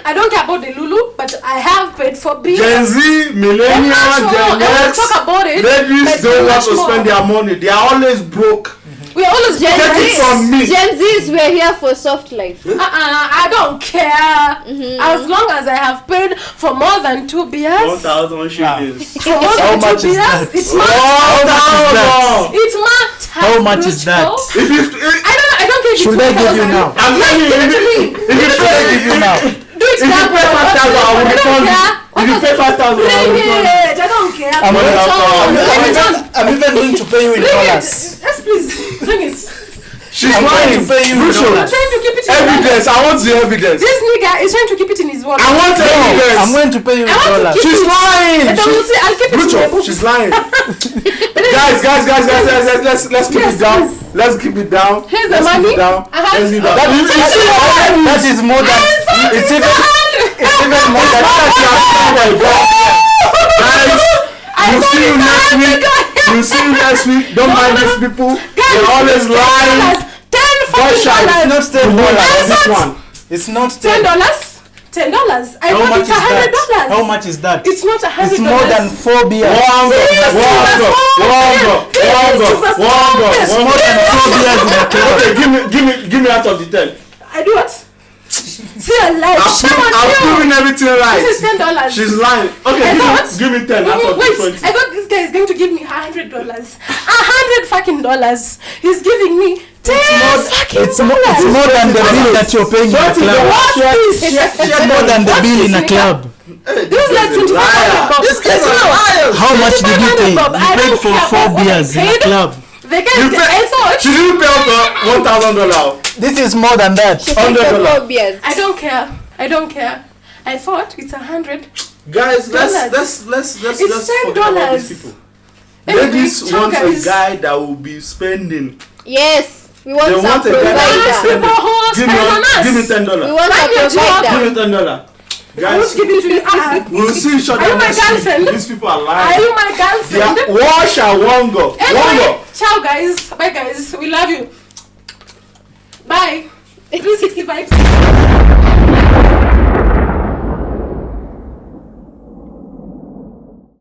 Speaker 1: I don't care about the Lulu, but I have paid for beer.
Speaker 2: Gen Z, Millennials, Gen X,
Speaker 1: talk about it.
Speaker 2: ladies don't want to spend their money. They are always broke.
Speaker 1: We are always
Speaker 2: Take it from me.
Speaker 3: Gen Zs, we're here for soft life.
Speaker 1: I don't care. As long as I have paid for more than 2 beers.
Speaker 2: 1,000 shillings.
Speaker 1: For more
Speaker 5: How
Speaker 1: than
Speaker 5: much
Speaker 1: 2
Speaker 5: is
Speaker 1: beers,
Speaker 5: that?
Speaker 1: it's
Speaker 2: It's
Speaker 1: my
Speaker 5: How much is that?
Speaker 1: I don't care.
Speaker 5: Should I give you now?
Speaker 2: I'm telling you, if you
Speaker 5: Give you now.
Speaker 1: Do it
Speaker 2: if you
Speaker 1: now.
Speaker 2: pay 5,000, I will refund you. If you pay 5,000, I will refund you.
Speaker 1: I don't care.
Speaker 5: I'm even going to pay you in dollars.
Speaker 1: Yes, please. Bring it.
Speaker 2: She's
Speaker 5: I'm going
Speaker 2: lying.
Speaker 5: to pay you in
Speaker 2: Bruce,
Speaker 1: I'm
Speaker 5: dollars.
Speaker 1: trying to keep it in
Speaker 2: evidence. I want the evidence.
Speaker 1: This nigga is trying to keep it in his wallet.
Speaker 2: I want evidence.
Speaker 5: I'm going to pay you in
Speaker 1: I want to
Speaker 5: dollars.
Speaker 1: keep
Speaker 2: She's lying.
Speaker 1: And then we'll say, I'll keep it in my book.
Speaker 2: She's lying. guys, let's keep it down. Let's keep it down.
Speaker 1: Here's the
Speaker 2: Let's keep
Speaker 1: money.
Speaker 2: it down. Let's keep it down.
Speaker 5: That is more than. It's even more than.
Speaker 2: Guys, we'll see you next week. We'll see you next week. Don't mind these people. They're always lying.
Speaker 5: It's not $10.
Speaker 2: This one.
Speaker 5: It's not
Speaker 1: $10. $10. I thought it's $100.
Speaker 5: How much is that?
Speaker 1: It's not $100.
Speaker 5: It's more than 4 beers.
Speaker 2: Wongo.
Speaker 5: It's more than 4 beers in a club.
Speaker 2: Okay, give me out of the 10.
Speaker 1: I do what? See a life.
Speaker 2: I'm proving everything right.
Speaker 1: This is $10.
Speaker 2: She's lying. Okay, give me 10 out of the 20.
Speaker 1: I thought this guy is going to give me $100. $100 fucking dollars. He's giving me
Speaker 5: It's more than the bill that you're paying in a club. It's more than the bill in a club.
Speaker 1: This is like $2,500.
Speaker 2: This guy's a liar.
Speaker 5: How much did you pay? You paid for 4 beers in a club.
Speaker 2: She didn't pay up $1,000.
Speaker 5: This is more than that.
Speaker 2: $100.
Speaker 1: I don't care. I thought it's $100.
Speaker 2: Guys, let's forget about these people. Ladies want a guy that will be spending.
Speaker 3: Yes. We want
Speaker 2: they want a guy that will give me $10.
Speaker 3: We want a provider.
Speaker 2: Give me $10.
Speaker 1: I want to give it to you.
Speaker 2: We'll see each other.
Speaker 1: Are you my girlfriend?
Speaker 2: These people are lying.
Speaker 1: Are you my girlfriend?
Speaker 2: Yeah. Wash and Wongo.
Speaker 1: Anyway, ciao guys. Bye guys. We love you. Bye. 360 vibes.